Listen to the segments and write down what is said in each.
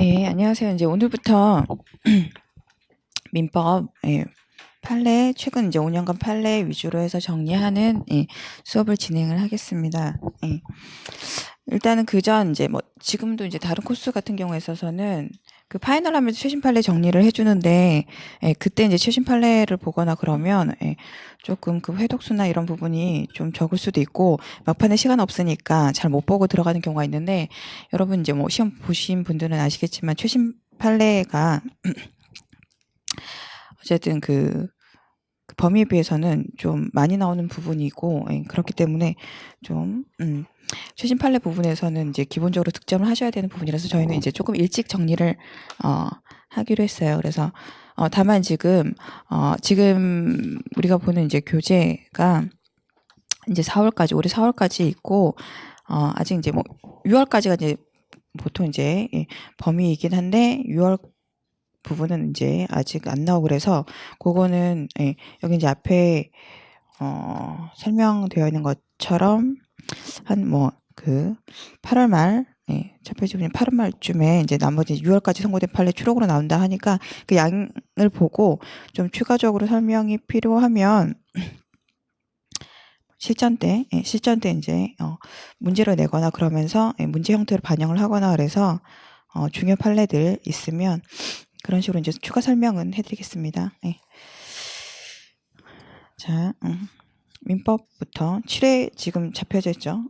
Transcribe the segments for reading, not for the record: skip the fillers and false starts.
예, 안녕하세요. 이제 오늘부터 민법, 판례, 최근 이제 5년간 판례 위주로 해서 정리하는 수업을 진행을 하겠습니다. 일단은 그전 이제 뭐 지금도 이제 다른 코스 같은 경우에 있어서는 그 파이널 하면서 최신 판례 정리를 해주는데, 그때 이제 최신 판례를 보거나 그러면, 조금 그 회독수나 이런 부분이 좀 적을 수도 있고, 막판에 시간 없으니까 잘 못 보고 들어가는 경우가 있는데, 여러분 이제 뭐 시험 보신 분들은 아시겠지만, 최신 판례가 어쨌든 그 범위에 비해서는 좀 많이 나오는 부분이고, 그렇기 때문에 좀, 최신 판례 부분에서는 이제 기본적으로 득점을 하셔야 되는 부분이라서 저희는 이제 조금 일찍 정리를, 하기로 했어요. 그래서, 다만 지금 우리가 보는 이제 교재가 이제 4월까지, 올해 4월까지 있고, 아직 이제 뭐 6월까지가 이제 보통 이제 범위이긴 한데, 6월 부분은 이제 아직 안 나오고 그래서 그거는 여기 이제 앞에 설명되어 있는 것처럼 한 뭐 그 8월 말 첫 페이지 보면 8월 말쯤에 이제 나머지 6월까지 선고된 판례 추록으로 나온다 하니까 그 양을 보고 좀 추가적으로 설명이 필요하면 실전 때 이제 문제를 내거나 그러면서 문제 형태로 반영을 하거나 그래서 중요 판례들 있으면 그런 식으로 이제 추가 설명은 해드리겠습니다. 자, 민법부터 7회 지금 잡혀져 있죠.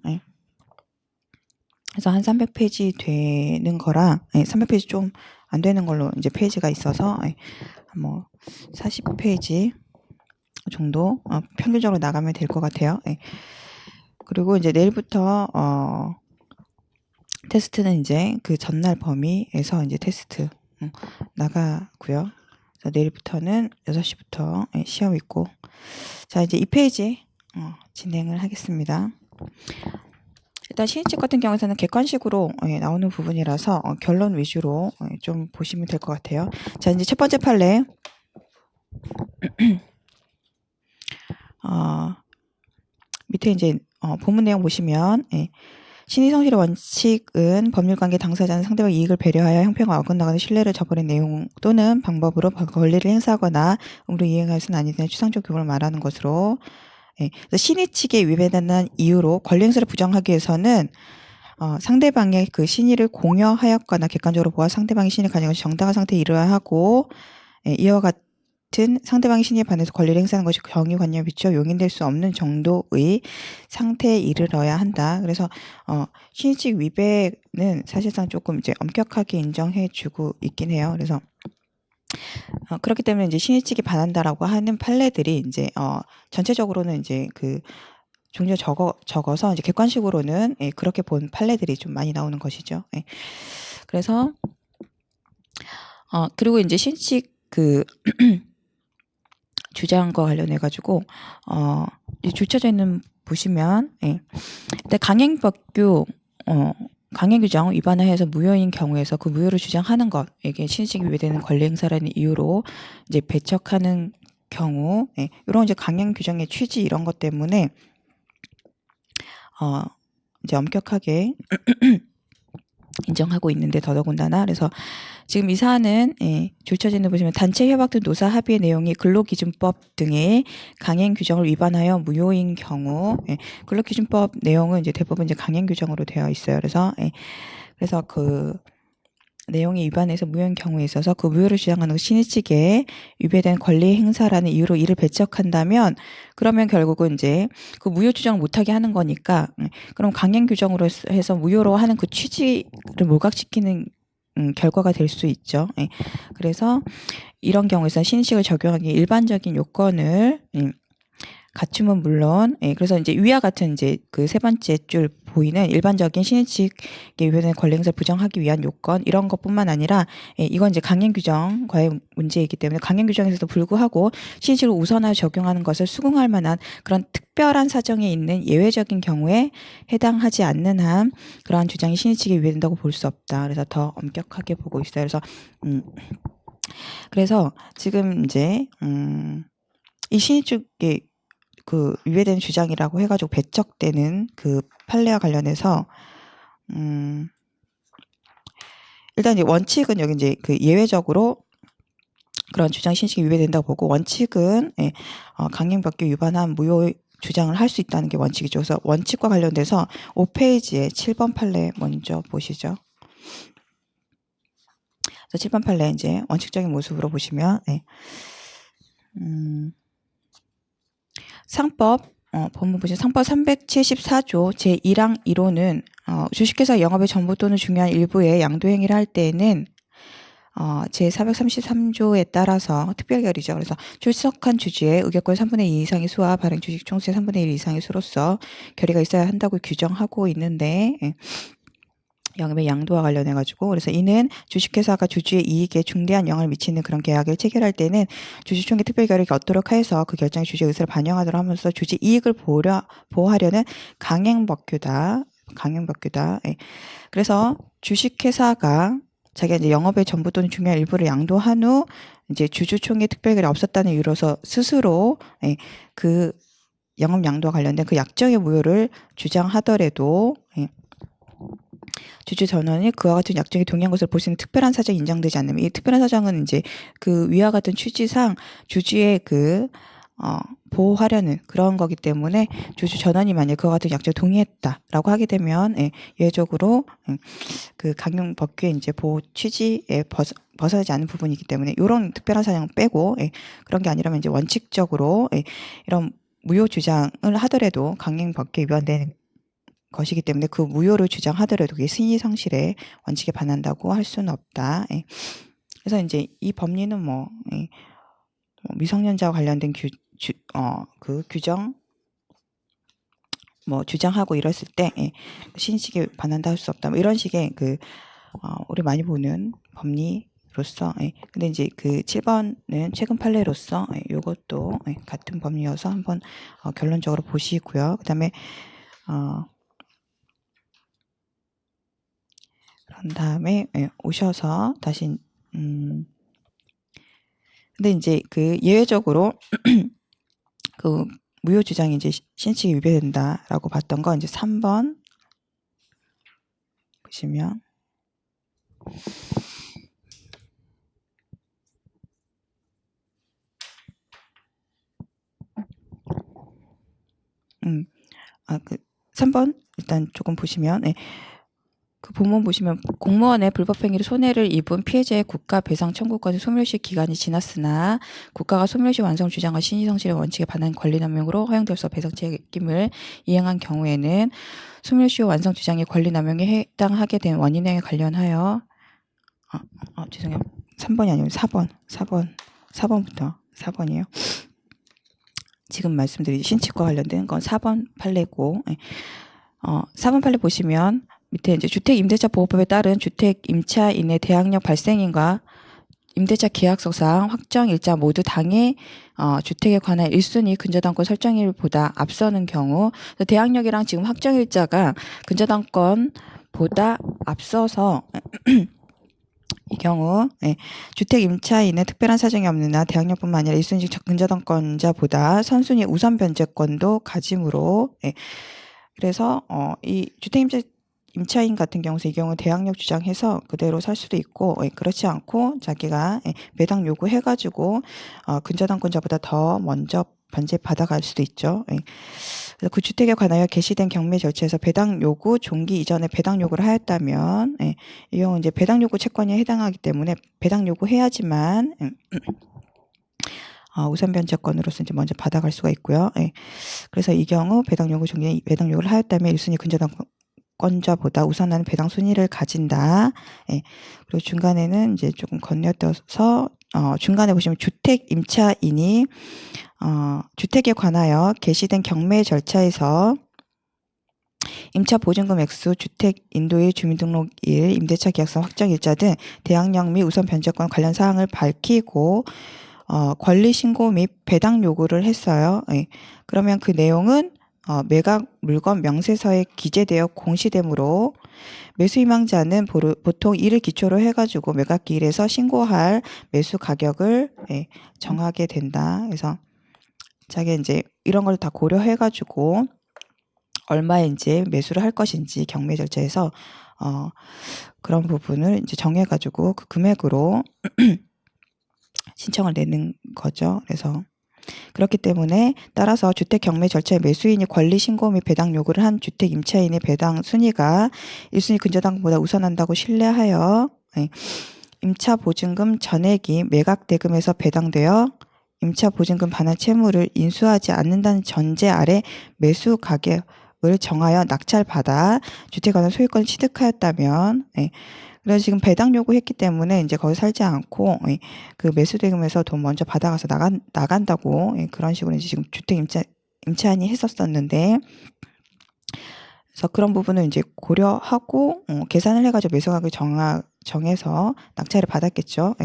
그래서 한 300페이지 되는 거라 300페이지 좀 안 되는 걸로 이제 페이지가 있어서 뭐 40페이지 정도 평균적으로 나가면 될 것 같아요. 그리고 이제 내일부터 테스트는 이제 그 전날 범위에서 이제 테스트 나가고요. 그래서 내일부터는 6시부터 시험 있고, 자 이제 이 페이지 진행을 하겠습니다. 일단 신입책 같은 경우에는 객관식으로 나오는 부분이라서 결론 위주로 좀 보시면 될 것 같아요. 자 이제 첫 번째 판례 밑에 이제 본문 내용 보시면 신의성실의 원칙은 법률관계 당사자는 상대방 이익을 배려하여 형평과 어긋나거나 신뢰를 저버린 내용 또는 방법으로 권리를 행사하거나 의무로 이행하여서는 아니 되는 추상적 규범을 말하는 것으로, 그래서 신의 측에 위배되는 이유로 권리 행사를 부정하기 위해서는 상대방의 그 신의를 공여하였거나 객관적으로 보아 상대방의 신의 가능한 정당한 상태에 이르야 하고, 이와 같은 상대방의 신의에 반해서 권리를 행사하는 것이 경위관념에 비춰 용인될 수 없는 정도의 상태에 이르러야 한다. 그래서 신의 측 위배는 사실상 조금 이제 엄격하게 인정해주고 있긴 해요. 그래서 그렇기 때문에 이제 신의 측이 반한다라고 하는 판례들이 이제 전체적으로는 이제 그 종류 적어서 이제 객관식으로는 그렇게 본 판례들이 좀 많이 나오는 것이죠. 그래서 그리고 이제 신칙 그 주장과 관련해 가지고 줄쳐져 있는 보시면 일단 강행법규 강행규정 위반을 해서 무효인 경우에서 그 무효를 주장하는 것, 이게 신의식이 위배되는 권리 행사라는 이유로 이제 배척하는 경우, 이런 이제 강행규정의 취지 이런 것 때문에 이제 엄격하게 인정하고 있는데 더더군다나 그래서 지금 이 사안은 줄쳐지는 보시면 단체 협약 등 노사 합의의 내용이 근로기준법 등의 강행 규정을 위반하여 무효인 경우, 근로기준법 내용은 이제 대부분 이제 강행 규정으로 되어 있어요. 그래서 그 내용이 위반해서 무효인 경우에 있어서 그 무효를 주장하는 신의 측에 위배된 권리 행사라는 이유로 이를 배척한다면 그러면 결국은 이제 그 무효 주장을 못하게 하는 거니까 그럼 강행 규정으로 해서 무효로 하는 그 취지를 몰각시키는 결과가 될 수 있죠. 그래서 이런 경우에서 신의식을 적용하기 일반적인 요건을 갖추면 물론, 그래서 이제 위와 같은 이제 그 세 번째 줄 보이는 일반적인 신의칙에 위배되는 권리 행사를 부정하기 위한 요건 이런 것뿐만 아니라 이건 이제 강행 규정과의 문제이기 때문에 강행 규정에서도 불구하고 신의칙을 우선하여 적용하는 것을 수긍할 만한 그런 특별한 사정에 있는 예외적인 경우에 해당하지 않는 한 그러한 주장이 신의칙에 위배된다고 볼 수 없다. 그래서 더 엄격하게 보고 있어요. 그래서 지금 이제 이 신의칙의 그 위배되는 주장이라고 해가지고 배척되는 그 판례와 관련해서 일단 이제 원칙은 여기 이제 그 예외적으로 그런 주장 신식이 위배된다고 보고, 원칙은 강행법규 위반한 무효 주장을 할 수 있다는 게 원칙이죠. 그래서 원칙과 관련돼서 5페이지에 7번 판례 먼저 보시죠. 그래서 7번 판례 이제 원칙적인 모습으로 보시면, 상법, 본문 보시면 상법 374조 제1항 1호는 주식회사 영업의 전부 또는 중요한 일부의 양도행위를 할 때에는 제433조에 따라서 특별결의죠. 그래서 출석한 주주의 의결권 3분의 2 이상의 수와 발행 주식 총수의 3분의 1 이상의 수로서 결의가 있어야 한다고 규정하고 있는데, 영업의 양도와 관련해 가지고, 그래서 이는 주식회사가 주주의 이익에 중대한 영향을 미치는 그런 계약을 체결할 때는 주주총회 특별결의가 얻도록 해서 그 결정에 주주의 의사를 반영하도록 하면서 주주 이익을 보호하려는 강행법규다. 강행법규다. 그래서 주식회사가 자기가 이제 영업의 전부 또는 중요한 일부를 양도한 후 이제 주주총회 특별결이 없었다는 이유로서 스스로 그 영업 양도와 관련된 그 약정의 무효를 주장하더라도 주주 전원이 그와 같은 약정에 동의한 것을 볼 수 있는 특별한 사정이 인정되지 않으면, 이 특별한 사정은 이제 그 위와 같은 취지상 주주의 보호하려는 그런 거기 때문에, 주주 전원이 만약 그와 같은 약정에 동의했다라고 하게 되면 예외적으로 그 강행법규의 이제 보호 취지에 벗어나지 않는 부분이기 때문에 이런 특별한 사정은 빼고, 그런 게 아니라면 이제 원칙적으로 이런 무효 주장을 하더라도 강행법규에 위반되는 것이기 때문에 그 무효를 주장하더라도 그게 승인 상실의 원칙에 반한다고 할 수는 없다. 그래서 이제 이 법리는 미성년자와 관련된 그 규정 주장하고 이랬을 때 신식에 반한다 할 수 없다. 이런 식의 우리 많이 보는 법리로서, 근데 이제 그 7번은 최근 판례로서 요것도 같은 법리여서 한번 결론적으로 보시고요. 그다음에 그런 다음에 오셔서 다시 근데 이제 그 예외적으로 그 무효 주장이 이제 신칙이 위배된다라고 봤던 거 이제 3번 보시면 그 3번 일단 조금 보시면, 그 본문 보시면 공무원의 불법행위로 손해를 입은 피해자의 국가 배상 청구까지 소멸시 기간이 지났으나 국가가 소멸시 완성 주장과 신의성실의 원칙에 반한 권리남용으로 허용될 수 없어 배상 책임을 이행한 경우에는 소멸시 완성 주장의 권리남용에 해당하게 된 원인에 관련하여 죄송해요. 3번이 아니고 4번부터 4번이에요. 지금 말씀드린 신칙과 관련된 건 4번 판례고, 4번 판례 보시면 밑에 이제 주택임대차보호법에 따른 주택임차인의 대항력 발생인과 임대차 계약서상 확정일자 모두 당해 주택에 관한 1순위 근저당권 설정일보다 앞서는 경우, 대항력이랑 지금 확정일자가 근저당권보다 앞서서 이 경우 주택 임차인은 특별한 사정이 없는 한 대항력뿐만 아니라 1순위 근저당권자보다 선순위 우선 변제권도 가지므로, 그래서 이 주택 임차인 같은 경우서 이 경우 대항력 주장해서 그대로 살 수도 있고, 그렇지 않고 자기가 배당 요구해가지고 근저당권자보다 더 먼저 변제 받아갈 수도 있죠. 그래서 그 주택에 관하여 개시된 경매 절차에서 배당 요구 종기 이전에 배당 요구를 하였다면, 이 경우 이제 배당 요구 채권에 해당하기 때문에 배당 요구해야지만 우선 변제권으로서 이제 먼저 받아갈 수가 있고요. 그래서 이 경우 배당 요구 종기에 배당 요구를 하였다면 1순위 근저당권자보다 우선하는 배당 순위를 가진다. 그리고 중간에는 이제 조금 건너뛰어서 중간에 보시면 주택 임차인이 주택에 관하여 개시된 경매 절차에서 임차 보증금 액수, 주택 인도일, 주민등록일, 임대차 계약서 확정일자 등 대항력 및 우선 변제권 관련 사항을 밝히고 권리 신고 및 배당 요구를 했어요. 그러면 그 내용은 매각 물건 명세서에 기재되어 공시되므로 매수 희망자는 보통 이를 기초로 해가지고 매각기일에서 신고할 매수 가격을 정하게 된다. 그래서 자기 이제 이런 걸 다 고려해가지고 얼마에 이제 매수를 할 것인지 경매 절차에서 그런 부분을 이제 정해가지고 그 금액으로 신청을 내는 거죠. 그래서 그렇기 때문에 따라서 주택 경매 절차의 매수인이 권리 신고 및 배당 요구를 한 주택 임차인의 배당 순위가 1순위 근저당보다 우선한다고 신뢰하여 임차 보증금 전액이 매각 대금에서 배당되어 임차 보증금 반환 채무를 인수하지 않는다는 전제 아래 매수 가격을 정하여 낙찰받아 주택에 관한 소유권을 취득하였다면, 그래서 지금 배당 요구했기 때문에 이제 거기 살지 않고 그 매수 대금에서 돈 먼저 받아가서 나간다고 그런 식으로 이제 지금 주택 임차인이 했었었는데, 그래서 그런 부분을 이제 고려하고 계산을 해가지고 매수가격을 정해서 낙찰을 받았겠죠.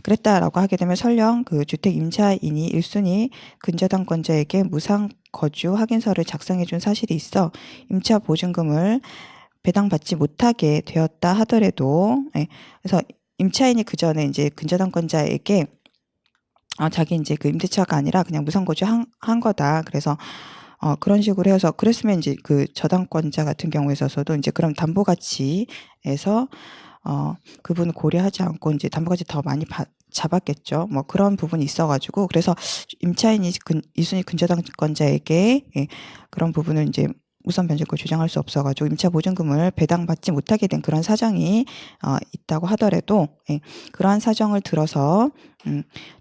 그랬다라고 하게 되면 설령 그 주택 임차인이 1순위 근저당권자에게 무상 거주 확인서를 작성해 준 사실이 있어 임차 보증금을 배당받지 못하게 되었다 하더라도, 그래서 임차인이 그 전에 이제 근저당권자에게 자기 이제 그 임대차가 아니라 그냥 무상 거주 한 거다. 그래서 그런 식으로 해서 그랬으면 이제 그 저당권자 같은 경우에 있어서도 이제 그럼 담보가치에서 그분을 고려하지 않고 이제 담보가치 더 많이 잡았겠죠. 뭐 그런 부분이 있어가지고 그래서 임차인이 2순위 근저당권자에게 그런 부분을 이제 우선 변제권을 주장할 수 없어가지고 임차 보증금을 배당받지 못하게 된 그런 사정이 있다고 하더라도 그러한 사정을 들어서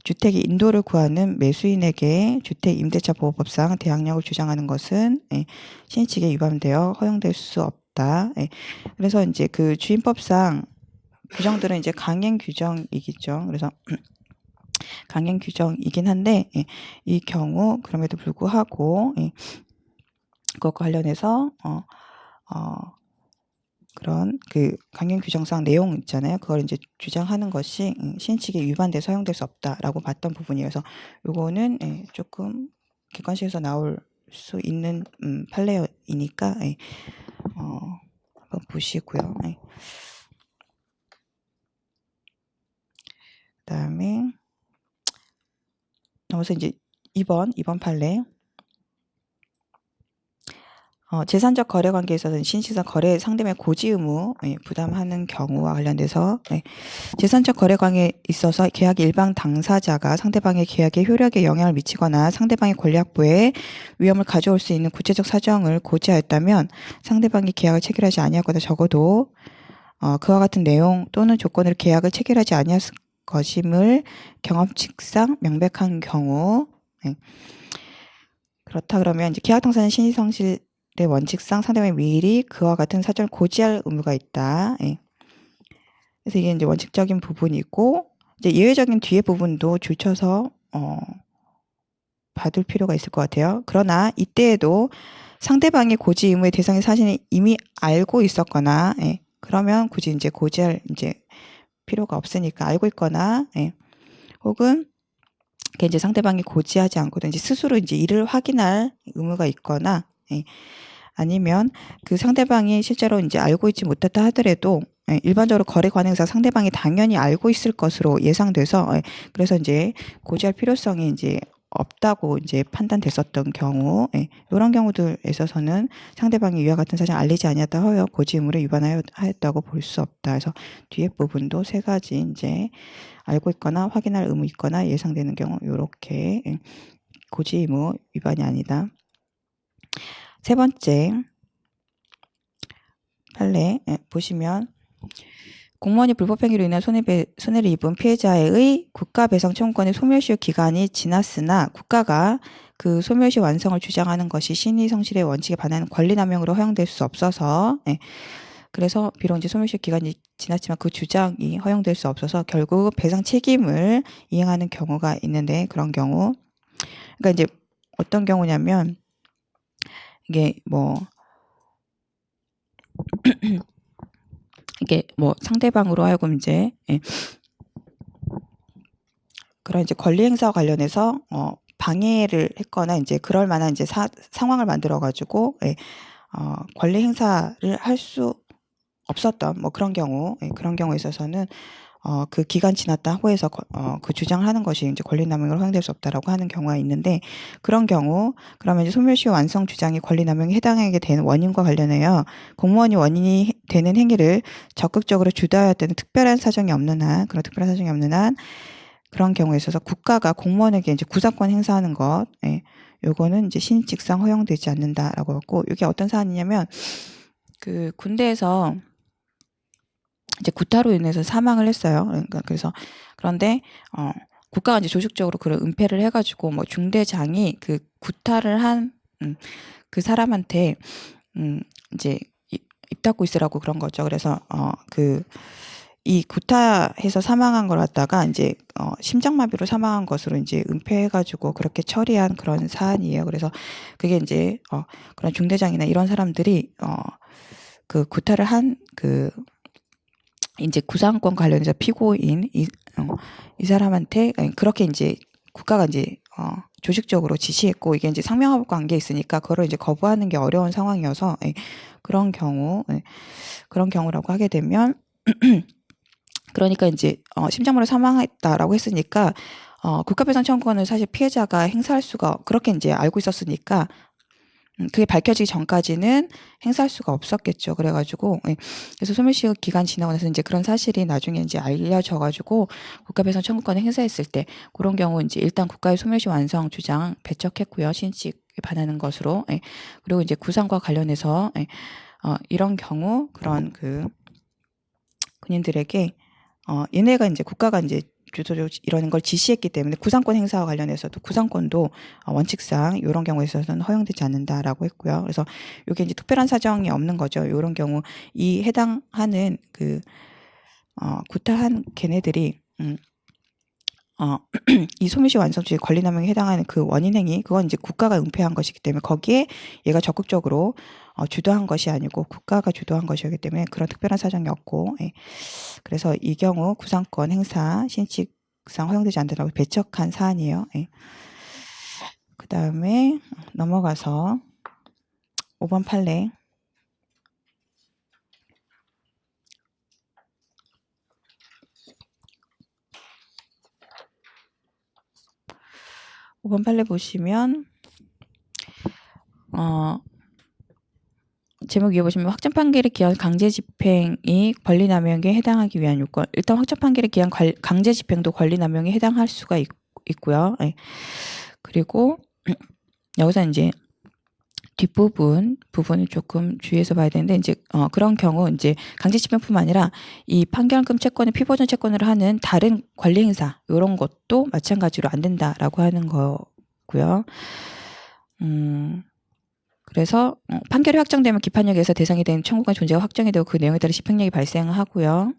주택의 인도를 구하는 매수인에게 주택 임대차 보호법상 대항력을 주장하는 것은 신의칙에 위반되어 허용될 수 없다. 그래서 이제 그 주임법상 규정들은 이제 강행 규정이겠죠. 그래서 강행 규정이긴 한데 이 경우 그럼에도 불구하고 그것과 관련해서 그런 그 강행 규정상 내용 있잖아요. 그걸 이제 주장하는 것이 신의칙에 위반돼서 허용될 수 없다라고 봤던 부분이어서 요거는 조금 객관식에서 나올 수 있는 판례이니까 한번 보시고요. 그다음에 넘어서 이제 2번 판례. 재산적 거래 관계에 있어서 신식상 거래 상대방의 고지 의무 부담하는 경우와 관련돼서 재산적 거래 관계에 있어서 계약의 일방 당사자가 상대방의 계약의 효력에 영향을 미치거나 상대방의 권리 확보에 위험을 가져올 수 있는 구체적 사정을 고지하였다면 상대방이 계약을 체결하지 아니하거나 적어도 그와 같은 내용 또는 조건으로 계약을 체결하지 아니했을 것임을 경험칙상 명백한 경우, 그렇다 그러면 이제 계약 당사자는 신의성실의 원칙상 상대방이 미리 그와 같은 사정을 고지할 의무가 있다. 그래서 이게 이제 원칙적인 부분이고, 이제 예외적인 뒤에 부분도 줄쳐서 받을 필요가 있을 것 같아요. 그러나 이때에도 상대방의 고지 의무의 대상의 사실을 이미 알고 있었거나, 그러면 굳이 이제 고지할 이제 필요가 없으니까 알고 있거나, 혹은 이제 상대방이 고지하지 않고도 이제 스스로 이제 이를 확인할 의무가 있거나, 아니면 그 상대방이 실제로 이제 알고 있지 못했다 하더라도 일반적으로 거래 관행상 상대방이 당연히 알고 있을 것으로 예상돼서 그래서 이제 고지할 필요성이 이제 없다고 이제 판단됐었던 경우, 이런 경우들에 있어서는 상대방이 이와 같은 사정을 알리지 아니했다 하여 고지 의무를 위반하였다고 볼 수 없다. 그래서 뒤에 부분도 세 가지 이제 알고 있거나 확인할 의무 있거나 예상되는 경우 이렇게 고지 의무 위반이 아니다. 세 번째 판례 보시면 공무원이 불법행위로 인한 손해를 입은 피해자의 국가배상 청구권의 소멸시효 기간이 지났으나 국가가 그 소멸시 완성을 주장하는 것이 신의성실의 원칙에 반하는 권리남용으로 허용될 수 없어서 그래서 비록 이제 소멸시효 기간이 지났지만 그 주장이 허용될 수 없어서 결국 배상 책임을 이행하는 경우가 있는데 그런 경우 그러니까 이제 어떤 경우냐면 이게 이게 상대방으로 하여금 이제 그런 이제 권리 행사와 관련해서 방해를 했거나 이제 그럴 만한 이제 상황을 만들어 가지고 권리 행사를 할 수 없었던 그런 경우 그런 경우에 있어서는 그 기간 지났다 호에서 그 주장을 하는 것이 이제 권리남용으로 허용될 수 없다라고 하는 경우가 있는데, 그런 경우 그러면 이제 소멸시효 완성 주장이 권리남용에 해당하게 되는 원인과 관련하여 공무원이 원인이 되는 행위를 적극적으로 주도해야 되는 특별한 사정이 없는 한, 그런 특별한 사정이 없는 한, 그런 경우에 있어서 국가가 공무원에게 이제 구상권 행사하는 것, 예, 요거는 이제 신직상 허용되지 않는다라고 했고, 이게 어떤 사안이냐면 그 군대에서 이제 구타로 인해서 사망을 했어요. 그러니까 그런데 국가가 이제 조직적으로 그런 은폐를 해가지고 뭐 중대장이 그 구타를 한 그 사람한테 이제 입 닫고 있으라고 그런 거죠. 그래서 이 구타해서 사망한 걸 갖다가 이제 심장마비로 사망한 것으로 이제 은폐해가지고 그렇게 처리한 그런 사안이에요. 그래서 그게 이제 그런 중대장이나 이런 사람들이 그 구타를 한 그 이제 구상권 관련해서 피고인 이 사람한테 그렇게 이제 국가가 이제 조직적으로 지시했고, 이게 이제 상명하복 관계에 있으니까 그거를 이제 거부하는 게 어려운 상황이어서 그런 경우라고 하게 되면 그러니까 이제 심장마비로 사망했다라고 했으니까 국가배상 청구권을 사실 피해자가 행사할 수가, 그렇게 이제 알고 있었으니까 그게 밝혀지기 전까지는 행사할 수가 없었겠죠. 그래가지고 그래서 소멸시효 기간 지나고 나서 이제 그런 사실이 나중에 이제 알려져가지고 국가배상 청구권을 행사했을 때 그런 경우 이제 일단 국가의 소멸시효 완성 주장 배척했고요. 신칙에 반하는 것으로. 그리고 이제 구상과 관련해서 이런 경우 그런 그 군인들에게 얘네가 이제 국가가 이제 주도적으로 이런 걸 지시했기 때문에 구상권 행사와 관련해서도 구상권도 원칙상 이런 경우에 있어서는 허용되지 않는다라고 했고요. 그래서 이게 이제 특별한 사정이 없는 거죠. 이런 경우 이 해당하는 그 구타한 걔네들이 이 소멸시효 완성주의 권리남용에 해당하는 그 원인행위, 그건 이제 국가가 은폐한 것이기 때문에 거기에 얘가 적극적으로 주도한 것이 아니고 국가가 주도한 것이기 때문에 그런 특별한 사정이 없고, 그래서 이 경우 구상권 행사 신칙상 허용되지 않는다고 배척한 사안이에요. 그 다음에 넘어가서 5번 판례. 5번 판례 보시면 제목 위에 보시면 확정 판결에 기한 강제 집행이 권리남용에 해당하기 위한 요건. 일단 확정 판결에 기한 강제 집행도 권리남용에 해당할 수가 있고요. 그리고 여기서 이제 뒷부분을 조금 주의해서 봐야 되는데, 이제 그런 경우 이제 강제 집행뿐만 아니라 이 판결금 채권을 피보전 채권으로 하는 다른 권리 행사 이런 것도 마찬가지로 안 된다라고 하는 거고요. 그래서 판결이 확정되면 기판력에서 대상이 된 청구권 존재가 확정이 되고 그 내용에 따라 집행력이 발생하고요.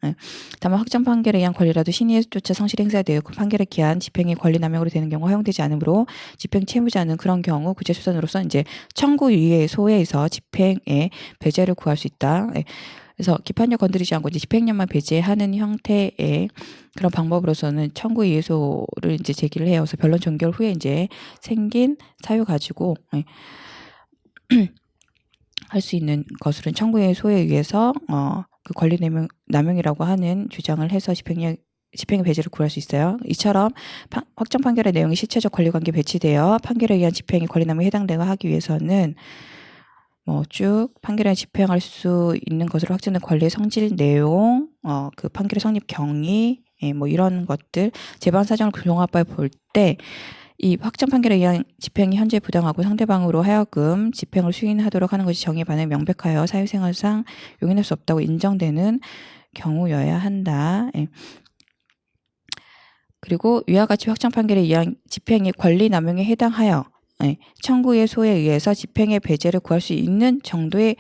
다만 확정 판결에 의한 권리라도 신의조차 성실히 행사되어 그 판결에 기한 집행이 권리남용으로 되는 경우 허용되지 않으므로 집행 채무자는 그런 경우 구제소선으로서 이제 청구유예 소에서 집행의 배제를 구할 수 있다. 그래서 기판력 건드리지 않고 이제 집행력만 배제하는 형태의 그런 방법으로서는 청구유예소를 이제 제기를 해요. 그래서 변론 종결 후에 이제 생긴 사유 가지고 할 수 있는 것으로는 청구의 소에 의해서 그 권리 남용이라고 하는 주장을 해서 집행의 배제를 구할 수 있어요. 이처럼 확정 판결의 내용이 실체적 권리관계 배치되어 판결에 의한 집행이 권리남용에 해당되고 하기 위해서는 뭐 쭉 판결에 집행할 수 있는 것으로 확정된 권리의 성질 내용, 그 판결의 성립 경위, 뭐 이런 것들 재반 사정을 종합해 볼 때 이 확정 판결에 의한 집행이 현재 부당하고 상대방으로 하여금 집행을 수행하도록 하는 것이 정의에 반해 명백하여 사회생활상 용인할 수 없다고 인정되는 경우여야 한다. 그리고 위와 같이 확정 판결에 의한 집행이 권리남용에 해당하여 청구의 소에 의해서 집행의 배제를 구할 수 있는 정도의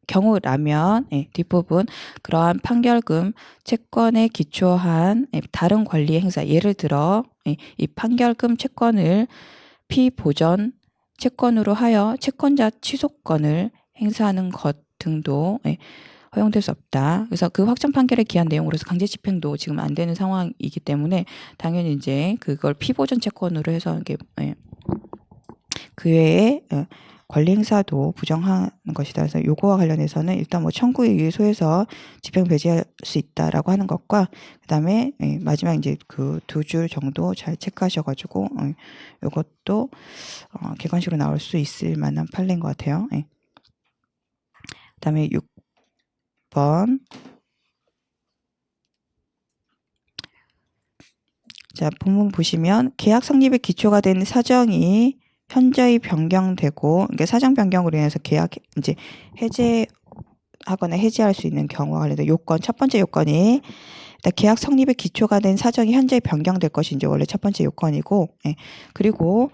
경우라면 뒷부분 그러한 판결금 채권에 기초한 다른 권리 행사, 예를 들어 이 판결금 채권을 피보전 채권으로 하여 채권자 취소권을 행사하는 것 등도 허용될 수 없다. 그래서 그 확정 판결에 기한 내용으로서 강제 집행도 지금 안 되는 상황이기 때문에 당연히 이제 그걸 피보전 채권으로 해서 이게 그 외에 권리 행사도 부정하는 것이다. 그래서 요거와 관련해서는 일단 뭐 청구에 의소해서 집행 배제할 수 있다라고 하는 것과 그다음에 마지막 이제 그 2줄 정도 잘 체크하셔가지고 요것도 객관식으로 나올 수 있을 만한 판례인 것 같아요. 그다음에 6번. 자, 본문 보시면 계약 성립의 기초가 된 사정이 현저히 변경되고, 그러니까 사정 변경으로 인해서 계약 이제 해제하거나 해지할 수 있는 경우와 관련된 요건, 첫 번째 요건이 일단 계약 성립의 기초가 된 사정이 현저히 변경될 것이 이제 원래 첫 번째 요건이고, 그리고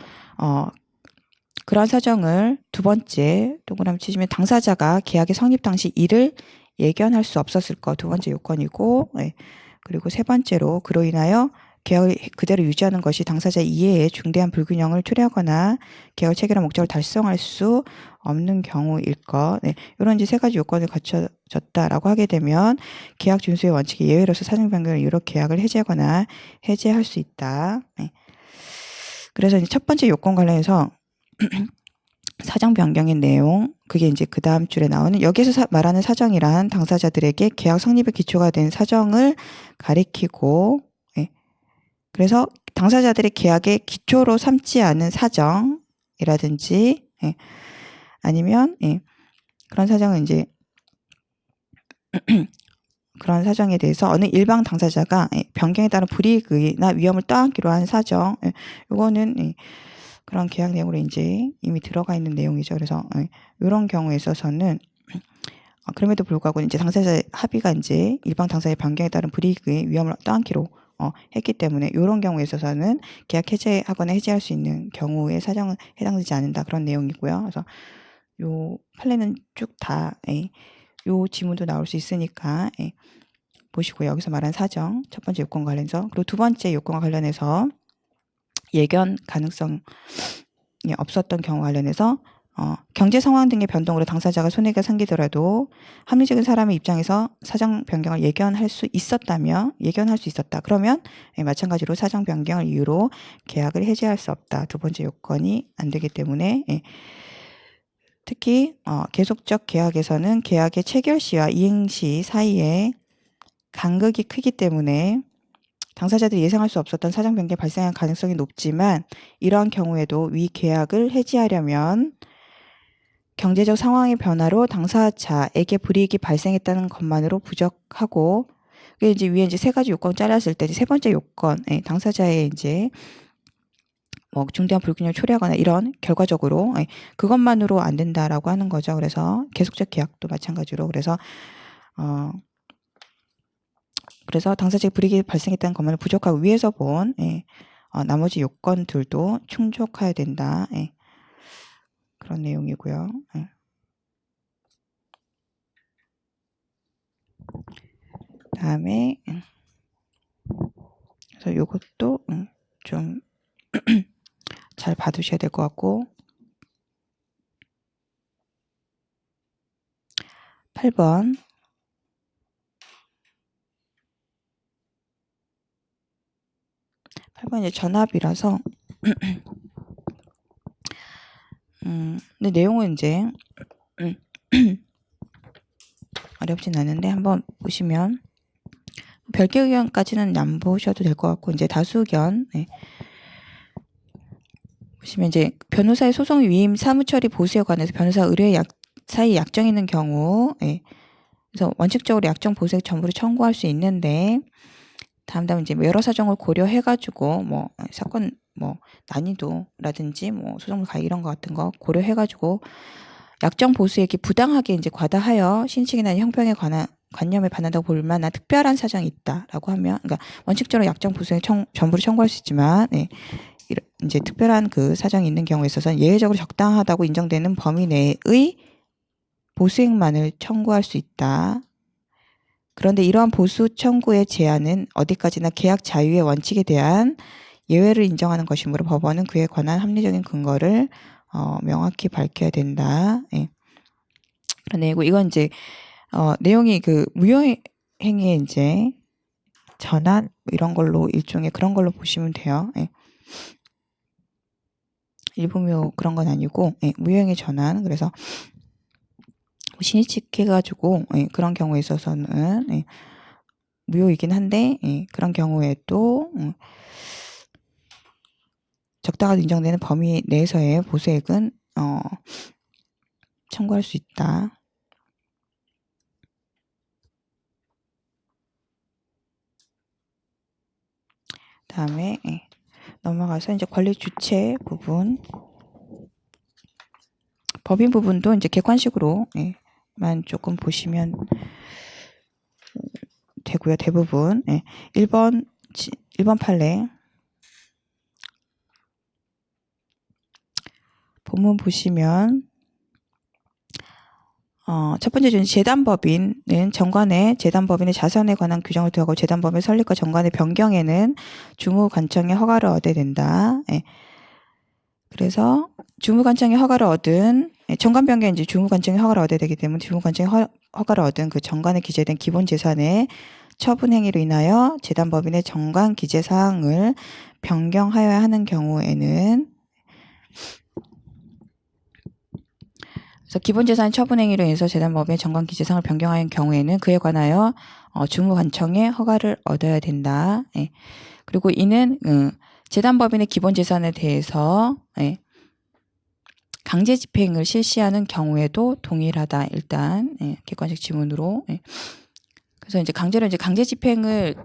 그러한 사정을 두 번째 동그라미 치시면 당사자가 계약의 성립 당시 이를 예견할 수 없었을 것, 두 번째 요건이고, 그리고 세 번째로 그로 인하여 계약을 그대로 유지하는 것이 당사자의 이해에 중대한 불균형을 초래하거나 계약을 체결한 목적을 달성할 수 없는 경우일 것. 이런 이제 세 가지 요건을 갖춰졌다라고 하게 되면 계약 준수의 원칙의 예외로서 사정 변경을 이유로 계약을 해제하거나 해제할 수 있다. 그래서 이제 첫 번째 요건 관련해서 사정 변경의 내용, 그게 이제 그 다음 줄에 나오는 여기에서 말하는 사정이란 당사자들에게 계약 성립의 기초가 된 사정을 가리키고, 그래서 당사자들의 계약의 기초로 삼지 않은 사정이라든지, 아니면 그런 사정은 이제 그런 사정에 대해서 어느 일방 당사자가 변경에 따른 불이익이나 위험을 떠안기로 한 사정, 요거는 그런 계약 내용으로 이제 이미 들어가 있는 내용이죠. 그래서 이런 경우에 있어서는 그럼에도 불구하고 이제 당사자의 합의가 이제 일방 당사자의 변경에 따른 불이익의 위험을 떠안기로 했기 때문에 이런 경우에 있어서는 계약 해제하거나 해지할 수 있는 경우에 사정은 해당되지 않는다, 그런 내용이고요. 그래서 요 판례는 쭉 다 요 지문도 나올 수 있으니까 보시고요. 여기서 말한 사정 첫 번째 요건 관련해서, 그리고 두 번째 요건과 관련해서 예견 가능성이 없었던 경우 관련해서 경제 상황 등의 변동으로 당사자가 손해가 생기더라도 합리적인 사람의 입장에서 사정 변경을 예견할 수 있었다. 그러면 마찬가지로 사정 변경을 이유로 계약을 해지할 수 없다. 두 번째 요건이 안 되기 때문에 특히 계속적 계약에서는 계약의 체결 시와 이행 시 사이에 간극이 크기 때문에 당사자들이 예상할 수 없었던 사정 변경이 발생할 가능성이 높지만, 이러한 경우에도 위 계약을 해지하려면 경제적 상황의 변화로 당사자에게 불이익이 발생했다는 것만으로 부족하고, 그게 이제 위에 이제 세 가지 요건 잘랐을 때 세 번째 요건, 당사자의 이제 뭐 중대한 불균형을 초래하거나 이런 결과적으로 그것만으로 안 된다라고 하는 거죠. 그래서 계속적 계약도 마찬가지로 그래서 당사자의 불이익이 발생했다는 것만으로 부족하고, 위에서 본 나머지 요건들도 충족해야 된다. 그런 내용이고요. 다음에 그래서 요것도 좀 잘 봐두셔야 될 것 같고, 8번 이제 전압이라서 근데 내용은 이제 어렵진 않은데 한번 보시면 별개 의견까지는 안 보셔도 될 것 같고, 이제 다수 의견 보시면 이제 변호사의 소송 위임 사무처리 보수에 관해서 변호사 의뢰 사이 약정이 있는 경우, 그래서 원칙적으로 약정 보수액 전부를 청구할 수 있는데, 다음 이제 여러 사정을 고려해가지고 뭐 사건 뭐 난이도라든지 뭐 소송물 가액 이런 거 같은 거 고려해가지고 약정 보수액이 부당하게 이제 과다하여 신칭이나 형평에 관한 관념에 반한다고 볼 만한 특별한 사정이 있다라고 하면, 그러니까 원칙적으로 약정 보수액 전부를 청구할 수 있지만, 이제 특별한 그 사정이 있는 경우에 있어서는 예외적으로 적당하다고 인정되는 범위 내의 보수액만을 청구할 수 있다. 그런데 이러한 보수 청구의 제한은 어디까지나 계약 자유의 원칙에 대한 예외를 인정하는 것이므로 법원은 그에 관한 합리적인 근거를 명확히 밝혀야 된다. 그런 내용이고, 이건 이제 내용이 그 무효행위의 이제 전환 이런 걸로 일종의 그런 걸로 보시면 돼요. 일부묘 그런 건 아니고 예, 무효행위 전환. 그래서 신의칙해가지고 예, 그런 경우에 있어서는 예, 무효이긴 한데 예, 그런 경우에도 적당하게 인정되는 범위 내에서의 보수액은 청구할 수 있다. 다음에 예, 넘어가서 이제 권리 주체 부분. 법인 부분도 이제 객관식으로 예, 만 조금 보시면 되고요. 대부분 예, 1번 판례 본문 보시면 첫 번째 준 재단법인은 정관의 재단법인의 자산에 관한 규정을 두고 재단법인 설립과 정관의 변경에는 주무관청의 허가를 얻어야 된다. 예. 그래서 주무관청의 허가를 얻은 정관 변경 이제 주무관청의 허가를 얻어야 되기 때문에 주무관청의 허가를 얻은 그 정관에 기재된 기본 재산의 처분 행위로 인하여 재단법인의 정관 기재 사항을 변경하여야 하는 경우에는 그래서 기본재산 처분 행위로 인해서 재단법인의 정관 기재 사항을 변경하는 경우에는 그에 관하여 주무관청의 허가를 얻어야 된다. 예. 그리고 이는 재단법인의 기본재산에 대해서 예. 강제 집행을 실시하는 경우에도 동일하다. 일단 예. 객관식 지문으로. 예. 그래서 이제 강제 집행을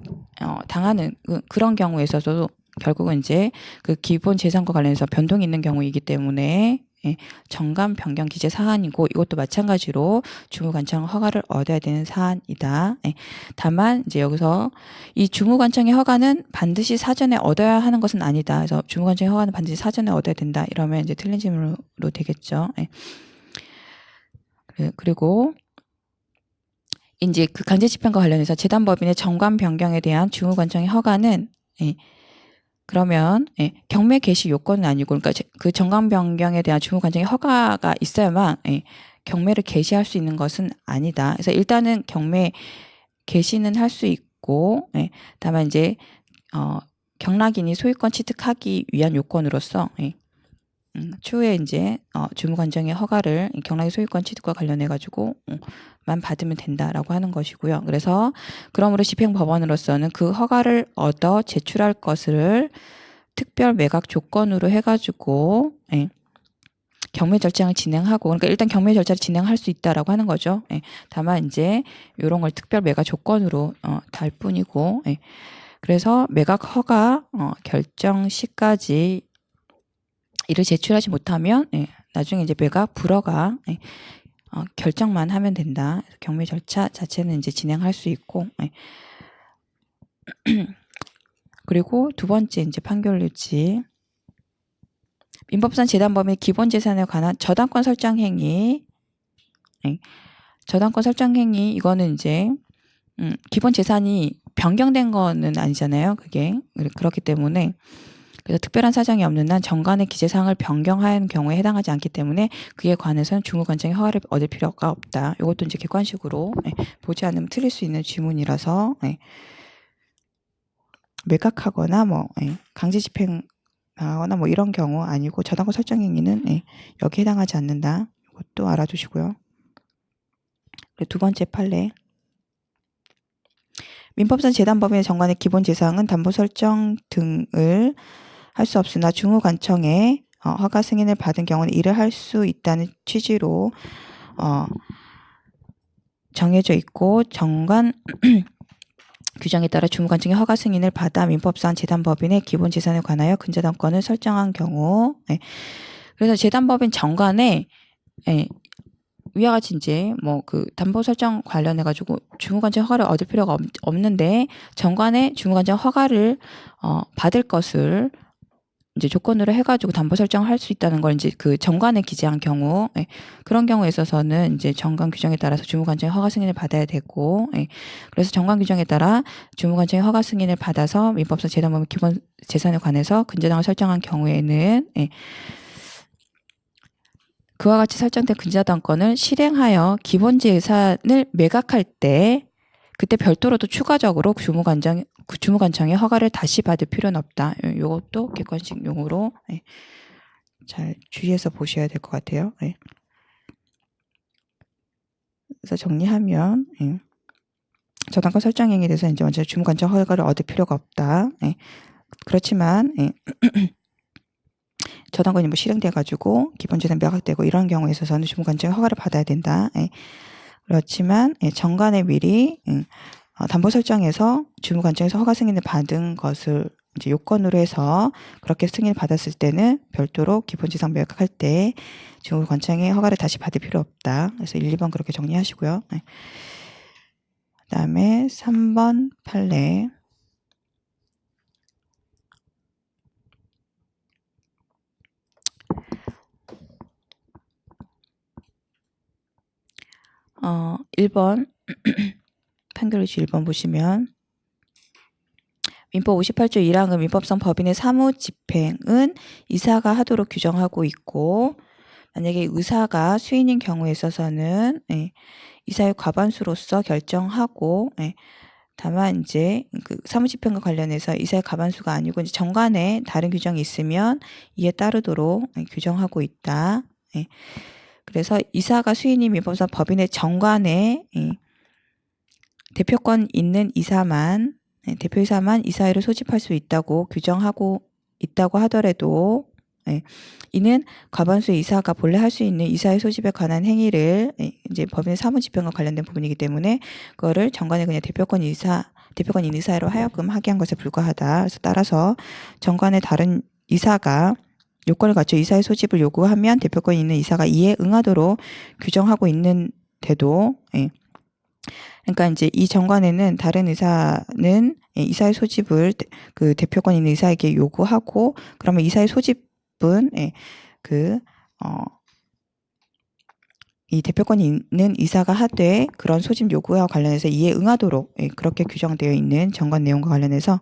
당하는 그런 경우에 있어서도 결국은 이제 그 기본 재산과 관련해서 변동이 있는 경우이기 때문에 예, 정관 변경 기재 사안이고 이것도 마찬가지로 주무관청 허가를 얻어야 되는 사안이다. 예, 다만 이제 여기서 이 주무관청의 허가는 반드시 사전에 얻어야 하는 것은 아니다. 그래서 주무관청의 허가는 반드시 사전에 얻어야 된다. 이러면 이제 틀린 질문으로 되겠죠. 예. 그리고 이제 그 강제 집행과 관련해서 재단법인의 정관 변경에 대한 주무관청의 허가는 예, 그러면 예, 경매 개시 요건은 아니고 그러니까 그 정관 변경에 대한 주무관청의 허가가 있어야만 예, 경매를 개시할 수 있는 것은 아니다. 그래서 일단은 경매 개시는 할 수 있고 예, 다만 이제 경락인이 소유권 취득하기 위한 요건으로서 예, 추후에 이제 주무관청의 허가를 경락의 소유권 취득과 관련해 가지고 만 받으면 된다라고 하는 것이고요. 그래서 그러므로 집행법원으로서는 그 허가를 얻어 제출할 것을 특별 매각 조건으로 해가지고 예, 경매 절차를 진행하고 그러니까 일단 경매 절차를 진행할 수 있다라고 하는 거죠. 예, 다만 이제 이런 걸 특별 매각 조건으로 달 뿐이고 예, 그래서 매각 허가 결정 시까지 이를 제출하지 못하면 예, 나중에 이제 매각 불허가 예, 결정만 하면 된다. 경매 절차 자체는 이제 진행할 수 있고 예. 그리고 두 번째 이제 판결 유지 민법상 재단법인 기본 재산에 관한 저당권 설정 행위 예. 저당권 설정 행위 이거는 이제 기본 재산이 변경된 거는 아니잖아요. 그게 그렇기 때문에 그래서 특별한 사정이 없는 한 정관의 기재사항을 변경하는 경우에 해당하지 않기 때문에 그에 관해서는 주무관청의 허가를 얻을 필요가 없다. 이것도 이제 객관식으로 예, 보지 않으면 틀릴 수 있는 지문이라서 예, 매각하거나 뭐 예, 강제 집행하거나 뭐 이런 경우 아니고 저당권 설정 행위는 예, 여기에 해당하지 않는다. 이것도 알아두시고요. 두 번째 판례. 민법상 재단법인의 정관의 기본 재산은 담보 설정 등을 할 수 없으나 주무관청의 허가 승인을 받은 경우는 이를 할 수 있다는 취지로 정해져 있고 정관 규정에 따라 주무관청의 허가 승인을 받아 민법상 재단법인의 기본 재산에 관하여 근저당권을 설정한 경우 예. 그래서 재단법인 정관에 예. 위와 같이 이제 뭐 그 담보 설정 관련해 가지고 주무관청 허가를 얻을 필요가 없는데 정관에 주무관청 허가를 받을 것을 이제 조건으로 해가지고 담보 설정을 할 수 있다는 걸 이제 그 정관에 기재한 경우 예, 그런 경우에 있어서는 이제 정관 규정에 따라서 주무관청의 허가 승인을 받아야 되고 예, 그래서 정관 규정에 따라 주무관청의 허가 승인을 받아서 민법상 재단법인 기본 재산에 관해서 근저당을 설정한 경우에는 예, 그와 같이 설정된 근저당권을 실행하여 기본 재산을 매각할 때 그때 별도로 또 추가적으로 주무관청의 허가를 다시 받을 필요는 없다. 이것도 객관식 용어로 잘 주의해서 보셔야 될 것 같아요. 예. 그래서 정리하면 저당권 설정행위에 대해서 이제 먼저 주무관청 허가를 얻을 필요가 없다. 예. 그렇지만 저당권이 뭐 실행돼가지고 기본재산 매각되고 이런 경우에 있어서는 주무관청의 허가를 받아야 된다. 예. 그렇지만 정관에 미리 담보 설정에서 주무관청에서 허가 승인을 받은 것을 이제 요건으로 해서 그렇게 승인을 받았을 때는 별도로 기본지상 매각할 때 주무관청의 허가를 다시 받을 필요 없다. 그래서 1, 2번 그렇게 정리하시고요. 그다음에 3번 판례. 어, 1번 판결일지 1번 보시면 민법 58조 1항은 민법상 법인의 사무 집행은 이사가 하도록 규정하고 있고 만약에 의사가 수인인 경우에 있어서는 이사의 과반수로서 결정하고 다만 이제 그 사무집행과 관련해서 이사의 과반수가 아니고 이제 정관에 다른 규정이 있으면 이에 따르도록 규정하고 있다. 그래서 이사가 수인인 민법상 법인의 정관에 대표권 있는 이사만 대표이사만 이사회를 소집할 수 있다고 규정하고 있다고 하더라도 이는 과반수의 이사가 본래 할 수 있는 이사회 소집에 관한 행위를 이제 법인의 사무집행과 관련된 부분이기 때문에 그거를 정관에 그냥 대표권 있는 이사회로 하여금 하게 한 것에 불과하다. 그래서 따라서 정관의 다른 이사가 요건을 갖춰 이사회 소집을 요구하면 대표권이 있는 이사가 이에 응하도록 규정하고 있는데도 그러니까 이제 이 정관에는 다른 의사는 이사회 소집을 그 대표권 있는 의사에게 요구하고 그러면 이사회 소집은 이 대표권이 있는 이사가 하되 그런 소집 요구와 관련해서 이에 응하도록 그렇게 규정되어 있는 정관 내용과 관련해서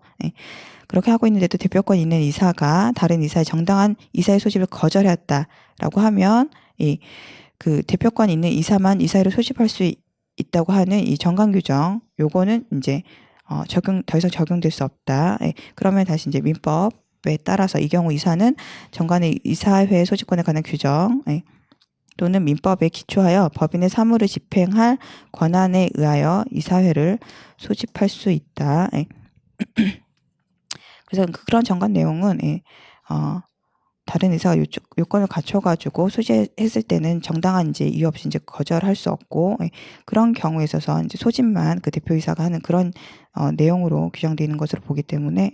그렇게 하고 있는데도 대표권 있는 이사가 다른 이사의 정당한 이사회 소집을 거절했다라고 하면 그 대표권 있는 이사만 이사회를 소집할 수 있다고 하는 이 정관 규정 요거는 이제 더 이상 적용될 수 없다. 그러면 다시 이제 민법에 따라서 이 경우 이사는 정관의 이사회 소집권에 관한 규정 또는 민법에 기초하여 법인의 사무를 집행할 권한에 의하여 이사회를 소집할 수 있다. 그래서 그런 정관 내용은 다른 의사가 요건을 갖춰가지고 소집했을 때는 정당한 이제 이유 없이 이제 거절할 수 없고 그런 경우에 있어서 이제 소집만 그 대표이사가 하는 그런 내용으로 규정되어 있는 것으로 보기 때문에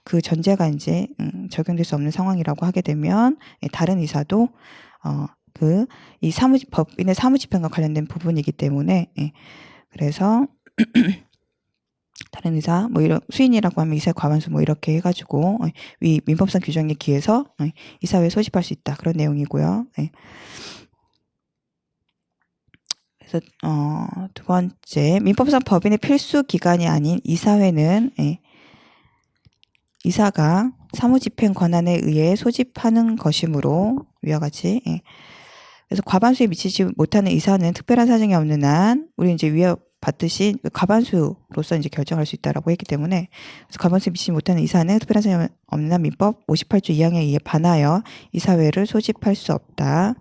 그 전제가 이제 적용될 수 없는 상황이라고 하게 되면 다른 의사도 이 법인의 사무집행과 관련된 부분이기 때문에 그래서 다른 의사 뭐 이런 수인이라고 하면 이사의 과반수 뭐 이렇게 해가지고 위 민법상 규정에 기해서 이사회에 소집할 수 있다 그런 내용이고요. 그래서 두 번째 민법상 법인의 필수 기관이 아닌 이사회는 이사가 사무집행 권한에 의해 소집하는 것이므로 위와 같이 그래서 과반수에 미치지 못하는 이사는 특별한 사정이 없는 한 우리 이제 위에 봤듯이 과반수로서 이제 결정할 수 있다라고 했기 때문에 그래서 과반수에 미치지 못하는 이사는 특별한 사정이 없는 한 민법 58조 2항에 의해 반하여 이사회를 소집할 수 없다.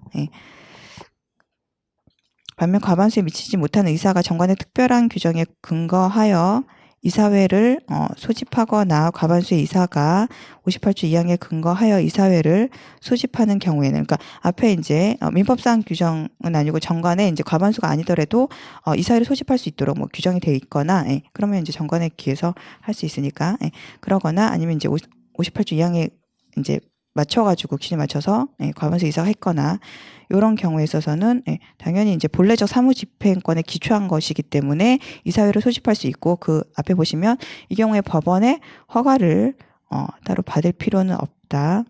반면 과반수에 미치지 못하는 이사가 정관의 특별한 규정에 근거하여 이사회를 소집하거나 과반수의 이사가 58조 2항에 근거하여 이사회를 소집하는 경우에는 그러니까 앞에 이제 민법상 규정은 아니고 정관에 이제 과반수가 아니더라도 이사회를 소집할 수 있도록 뭐 규정이 되어 있거나 그러면 이제 정관에 기해서 할 수 있으니까 그러거나 아니면 이제 58조 2항에 이제 맞춰가지고 기준에 맞춰서 과반수 이사가 했거나 이런 경우에 있어서는 당연히 이제 본래적 사무집행권에 기초한 것이기 때문에 이사회를 소집할 수 있고 그 앞에 보시면 이 경우에 법원의 허가를 따로 받을 필요는 없다.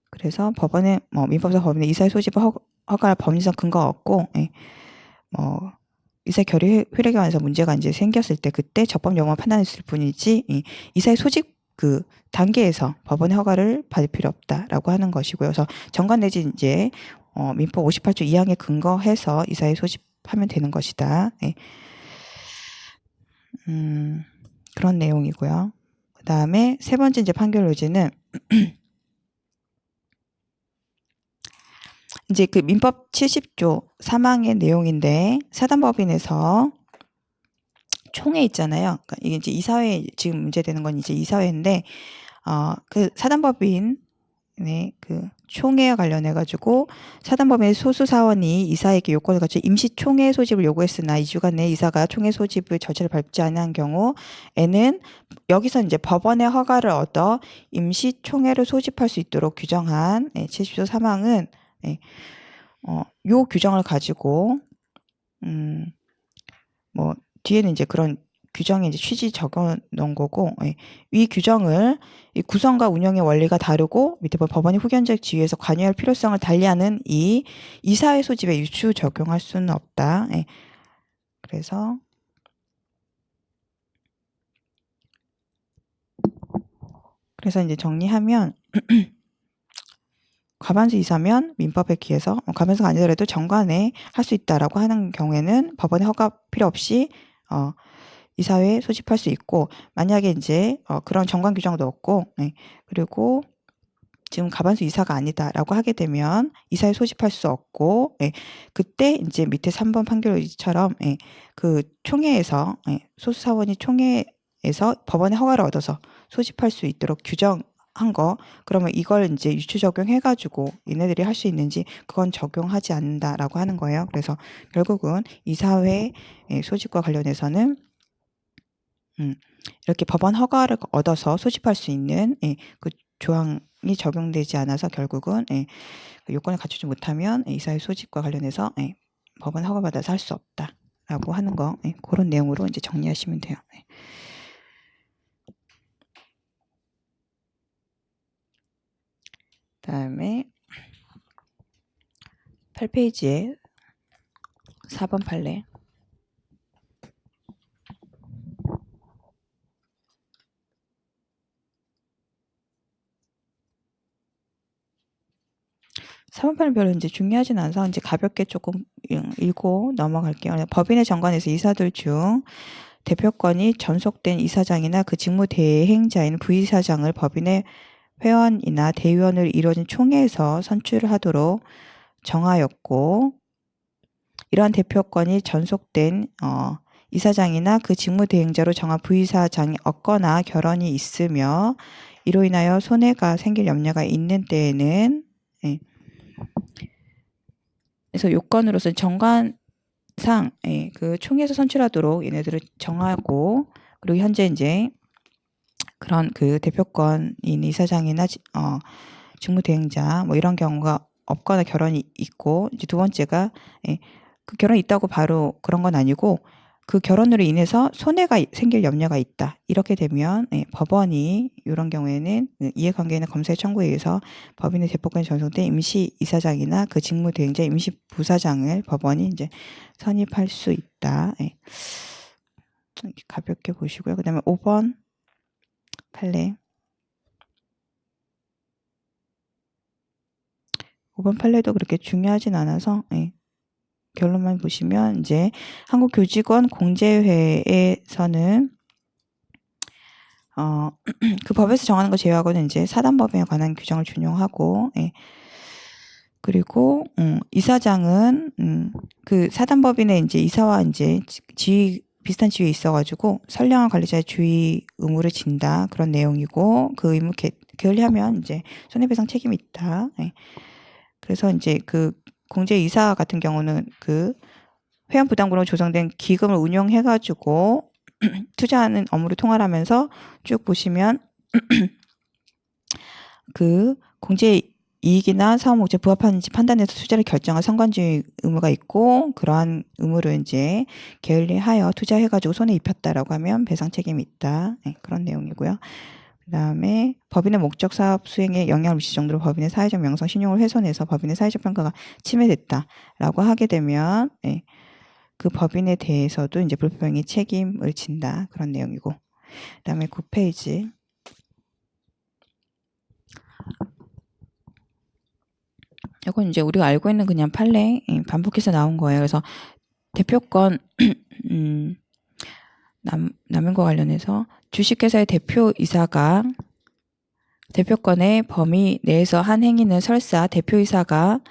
그래서 법원의 민법상 법원의 이사회 소집 허가 법리상 근거가 없고 이사회 결의 효력에 관해서 문제가 이제 생겼을 때 그때 적법 여부만 판단했을 뿐이지 이사회 소집 그 단계에서 법원의 허가를 받을 필요 없다라고 하는 것이고요. 그래서 정관 내지 이제 민법 58조 2항에 근거해서 이사회 소집하면 되는 것이다. 그런 내용이고요. 그 다음에 세 번째 이제 판결 요지는 이제 그 민법 70조 3항의 내용인데 사단법인에서 총회 있잖아요. 그러니까 이게 이제 이사회 지금 문제되는 건 이제 이사회인데 그 사단법인 그 총회와 관련해 가지고 사단법인의 소수 사원이 이사에게 요건을 갖춰 임시 총회 소집을 요구했으나 2주간 내에 이사가 총회 소집을 절차를 밟지 않은 경우에는 여기서 이제 법원의 허가를 얻어 임시 총회를 소집할 수 있도록 규정한 70조 3항은 요 규정을 가지고 뭐 뒤에는 이제 그런 규정의 이제 취지 적어 놓은 거고, 이 규정을 이 구성과 운영의 원리가 다르고 밑에 법원이 후견적 지위에서 관여할 필요성을 달리하는 이 이사회 소집에 유추 적용할 수는 없다. 그래서 이제 정리하면 과반수 이사면 민법에 기해서 과반수가 아니더라도 정관에 할 수 있다라고 하는 경우에는 법원의 허가 필요 없이 이사회에 소집할 수 있고, 만약에 이제 그런 정관 규정도 없고, 그리고 지금 과반수 이사가 아니다라고 하게 되면 이사회 소집할 수 없고, 그때 이제 밑에 3번 판결처럼 그 총회에서 소수 사원이 총회에서 법원의 허가를 얻어서 소집할 수 있도록 규정한 거, 그러면 이걸 이제 유추 적용해가지고 얘네들이 할 수 있는지 그건 적용하지 않는다라고 하는 거예요. 그래서 결국은 이사회 소집과 관련해서는 이렇게 법원 허가를 얻어서 소집할 수 있는 그 조항이 적용되지 않아서 결국은 그 요건을 갖추지 못하면 이사회 소집과 관련해서 법원 허가받아서 할 수 없다라고 하는 거, 그런 내용으로 이제 정리하시면 돼요. 그다음에 8페이지에 4번 판례. 사본판은 별로 이제 중요하진 않아서 이제 가볍게 조금 읽고 넘어갈게요. 법인의 정관에서 이사들 중 대표권이 전속된 이사장이나 그 직무 대행자인 부이사장을 법인의 회원이나 대의원으로 이루어진 총회에서 선출하도록 정하였고, 이러한 대표권이 전속된 이사장이나 그 직무 대행자로 정한 부이사장이 없거나 결혼이 있으며 이로 인하여 손해가 생길 염려가 있는 때에는 그래서 요건으로서 정관상 그 총회에서 선출하도록 얘네들을 정하고, 그리고 현재 이제 그런 그 대표권인 이사장이나 직무대행자 뭐 이런 경우가 없거나 결혼이 있고, 이제 두 번째가 그 결혼이 있다고 바로 그런 건 아니고 그 결혼으로 인해서 손해가 생길 염려가 있다. 이렇게 되면 법원이 이런 경우에는 이해관계인의 검사의 청구에 의해서 법인의 대표권이 전속된 임시 이사장이나 그 직무대행자 임시 부사장을 법원이 이제 선임할 수 있다. 가볍게 보시고요. 그다음에 5번 판례. 5번 판례도 그렇게 중요하진 않아서 결론만 보시면 이제 한국교직원 공제회에서는 그 법에서 정하는 거 제외하고는 이제 사단법인에 관한 규정을 준용하고, 그리고 이사장은 그 사단법인에 이제 이사와 이제 지위 비슷한 지위에 있어가지고 선량한 관리자의 주의 의무를 진다, 그런 내용이고, 그 의무 게을리하면 이제 손해배상 책임이 있다. 그래서 이제 그 공제이사 같은 경우는 그 회원 부담금으로 조성된 기금을 운용해가지고 투자하는 업무를 통할하면서 쭉 보시면 그 공제 이익이나 사업 목적에 부합하는지 판단해서 투자를 결정할 상관주의 의무가 있고, 그러한 의무를 이제 게을리하여 투자해가지고 손해 입혔다라고 하면 배상 책임이 있다. 그런 내용이고요. 그 다음에 법인의 목적 사업 수행에 영향을 미칠 정도로 법인의 사회적 명성 신용을 훼손해서 법인의 사회적 평가가 침해됐다라고 하게 되면 그 법인에 대해서도 이제 불법행위 책임을 진다, 그런 내용이고, 그 다음에 9페이지. 이건 이제 우리가 알고 있는 그냥 판례 반복해서 나온 거예요. 그래서 대표권 남은 거 관련해서 주식회사의 대표이사가 대표권의 범위 내에서 한 행위는 설사 대표이사가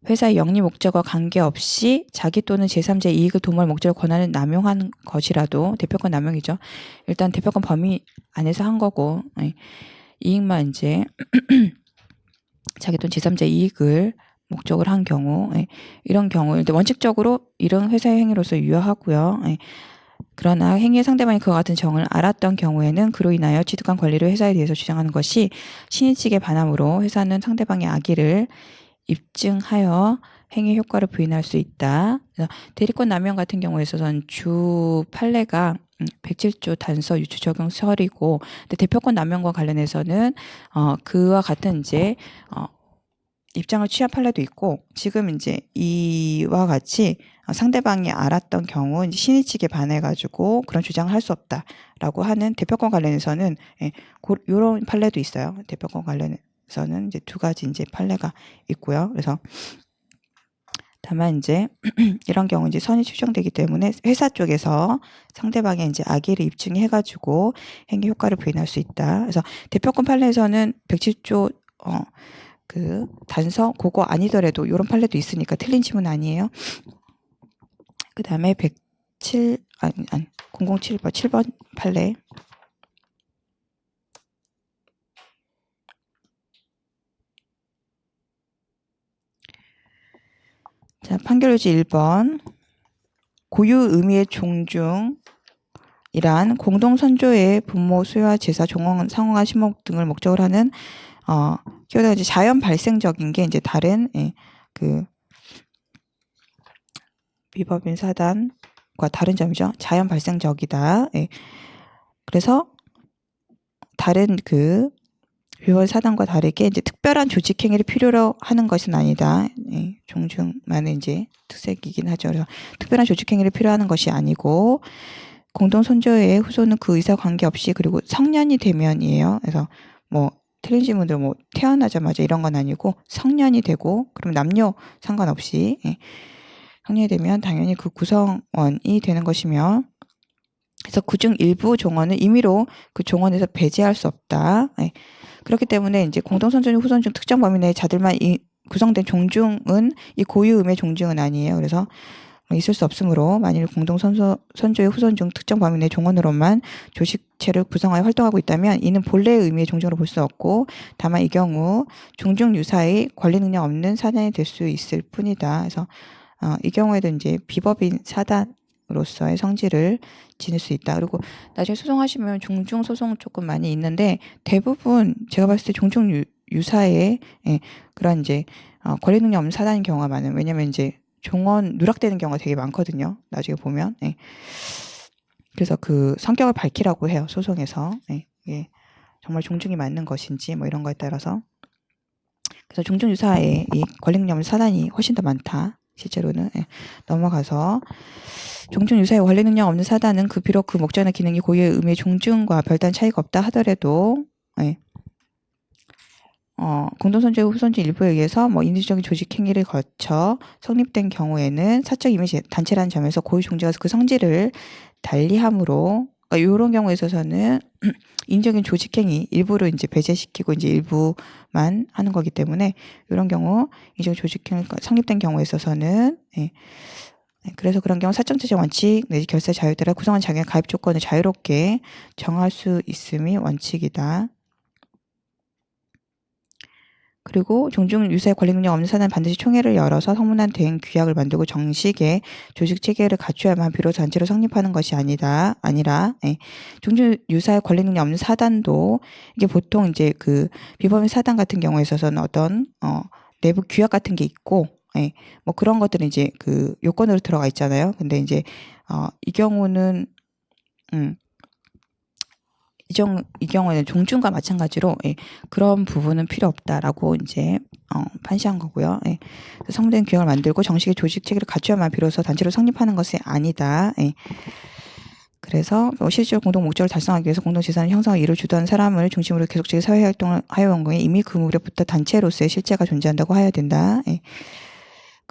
회사의 영리 목적과 관계없이 자기 또는 제3자의 이익을 도모할 목적으로 권한을 남용한 것이라도 대표권 남용이죠. 일단 대표권 범위 안에서 한 거고 이익만 이제 자기 또는 제3자의 이익을 목적으로 한 경우 이런 경우 원칙적으로 이런 회사의 행위로서 유효하고요. 그러나 행위의 상대방이 그와 같은 정을 알았던 경우에는 그로 인하여 취득한 권리를 회사에 대해서 주장하는 것이 신의칙에 반하므로 회사는 상대방의 악의를 입증하여 행위 효과를 부인할 수 있다. 그래서 대리권 남용 같은 경우에 있어서는 주 판례가 107조 단서 유추 적용 설이고, 근데 대표권 남용과 관련해서는 그와 같은 이제 입장을 취한 판례도 있고, 지금 이제 이와 같이 상대방이 알았던 경우 이제 신의칙에 반해가지고 그런 주장을 할 수 없다라고 하는 대표권 관련해서는 이런 판례도 있어요. 대표권 관련해서는 이제 두 가지 이제 판례가 있고요. 그래서 다만 이제 이런 경우 이제 선이 추정되기 때문에 회사 쪽에서 상대방의 이제 악의를 입증해가지고 행위 효과를 부인할 수 있다. 그래서 대표권 판례에서는 107조 그 단서 그거 아니더라도 이런 판례도 있으니까 틀린 질문 아니에요. 그 다음에 007번 판례. 자, 판결유지 1번. 고유 의미의 종중이란 공동선조의 분모, 수요와 제사, 종언, 상호와 신목 등을 목적으로 하는 기호가 이제 자연 발생적인 게 이제 다른 그 비법인 사단과 다른 점이죠. 자연 발생적이다. 그래서 다른 그 비법인 사단과 다르게 이제 특별한 조직 행위를 필요로 하는 것은 아니다. 종중만의 이제 특색이긴 하죠. 그래서 특별한 조직 행위를 필요하는 것이 아니고 공동 선조의 후손은 그 의사 관계없이 그리고 성년이 되면이에요. 그래서 뭐 틀린 질문들 뭐 태어나자마자 이런 건 아니고 성년이 되고 그럼 남녀 상관없이 성년이 되면 당연히 그 구성원이 되는 것이며, 그래서 그중 일부 종원은 임의로 그 종원에서 배제할 수 없다. 그렇기 때문에 이제 공동선조의 후손 중 특정 범위 내의 자들만 구성된 종중은 이 고유 의미의 종중은 아니에요. 그래서 있을 수 없으므로 만일 공동선조의 후손 중 특정 범위 내 종원으로만 조직체를 구성하여 활동하고 있다면 이는 본래의 의미의 종중으로 볼 수 없고, 다만 이 경우 종중 유사의 권리 능력 없는 사단이 될 수 있을 뿐이다. 그래서 이 경우에도 이제 비법인 사단으로서의 성질을 지닐 수 있다. 그리고 나중에 소송하시면 종중 소송 조금 많이 있는데 대부분 제가 봤을 때 종중 유사의 그런 이제 권리 능력 없는 사단인 경우가 많아요. 왜냐면 이제 종원 누락되는 경우가 되게 많거든요. 나중에 보면. 그래서 그 성격을 밝히라고 해요. 소송에서. 이게 정말 종중이 맞는 것인지 뭐 이런 거에 따라서. 그래서 종중 유사의 이 권리 능력 없는 사단이 훨씬 더 많다. 실제로는. 넘어가서 종중 유사의 권리 능력 없는 사단은 그 비록 그 목적이나 기능이 고유의 의미의 종중과 별다른 차이가 없다 하더라도 공동선조의 후손주 일부에 의해서 뭐 인위적인 조직 행위를 거쳐 성립된 경우에는 사적 이미지 단체라는 점에서 고유 종지가 그 성질을 달리함으로, 그러니까 이런 경우에 있어서는 인위적인 조직 행위 일부를 이제 배제시키고 이제 일부만 하는 거기 때문에 이런 경우 인위적인 조직 행위가 성립된 경우에 있어서는 그래서 그런 경우 사적자적 원칙 내지 결사 자유에 따라 구성원 자기의 가입 조건을 자유롭게 정할 수 있음이 원칙이다. 그리고 종중 유사의 권리 능력 없는 사단은 반드시 총회를 열어서 성문한 대행 규약을 만들고 정식의 조직 체계를 갖춰야만 비로소 단체로 성립하는 것이 아니라 종중 유사의 권리 능력 없는 사단도 이게 보통 이제 그 비법인 사단 같은 경우에 있어서는 어떤 내부 규약 같은 게 있고 뭐 그런 것들은 이제 그 요건으로 들어가 있잖아요. 근데 이제 이 경우는 이 경우에는 종중과 마찬가지로 그런 부분은 필요 없다라고 이제 판시한 거고요. 성된 규약을 만들고 정식의 조직 체계를 갖춰야만 비로소 단체로 성립하는 것이 아니다. 그래서 실질적으로 공동 목적을 달성하기 위해서 공동 재산을 형성하고 이를 주도하는 사람을 중심으로 계속적인 사회 활동을 하여 온 경우에 이미 그 무렵부터 단체로서의 실체가 존재한다고 하여야 된다.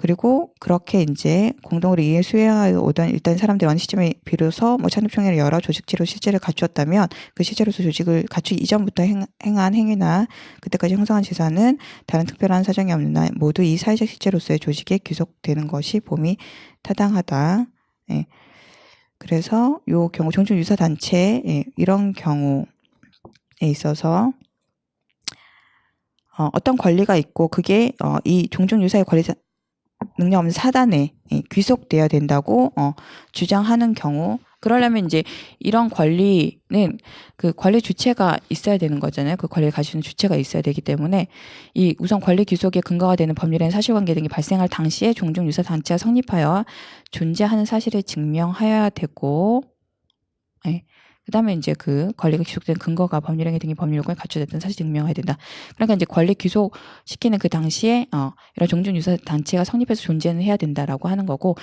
그리고 그렇게 이제 공동으로 이해 수행하여 오던 일단 사람들이 어느 시점에 비로소 뭐 창립총회를 열어 조직체로 실제를 갖추었다면 그 실제로서 조직을 갖추기 이전부터 행한 행위나 그때까지 형성한 재산은 다른 특별한 사정이 없는 한 모두 이 사회적 실제로서의 조직에 귀속되는 것이 봄이 타당하다. 예. 그래서 요 경우 종중 유사 단체 이런 경우에 있어서 어떤 권리가 있고 그게 이 종중 유사의 권리 능력 없는 사단에 귀속돼야 된다고 주장하는 경우, 그러려면 이제 이런 권리는 그 권리 주체가 있어야 되는 거잖아요. 그 권리를 가지는 주체가 있어야 되기 때문에 이 우선 권리 귀속에 근거가 되는 법률이나 사실관계 등이 발생할 당시에 종중 유사 단체가 성립하여 존재하는 사실을 증명하여야 되고, 그다음에 이제 그 권리가 귀속된 근거가 법률행위 등의 법률 요건을 갖춰졌다는 사실 증명해야 된다. 그러니까 이제 권리 귀속시키는 그 당시에 이런 종중 유사 단체가 성립해서 존재는 해야 된다라고 하는 거고,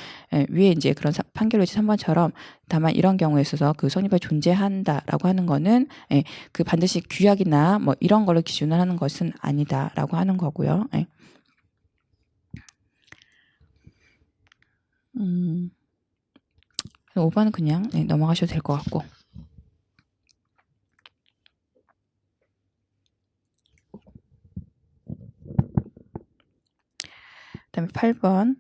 위에 이제 그런 판결 외지 3번처럼 다만 이런 경우에 있어서 그 성립해 존재한다라고 하는 거는 그 반드시 규약이나 뭐 이런 걸로 기준을 하는 것은 아니다라고 하는 거고요. 5번은 그냥 넘어가셔도 될 것 같고. 그다음에 8번.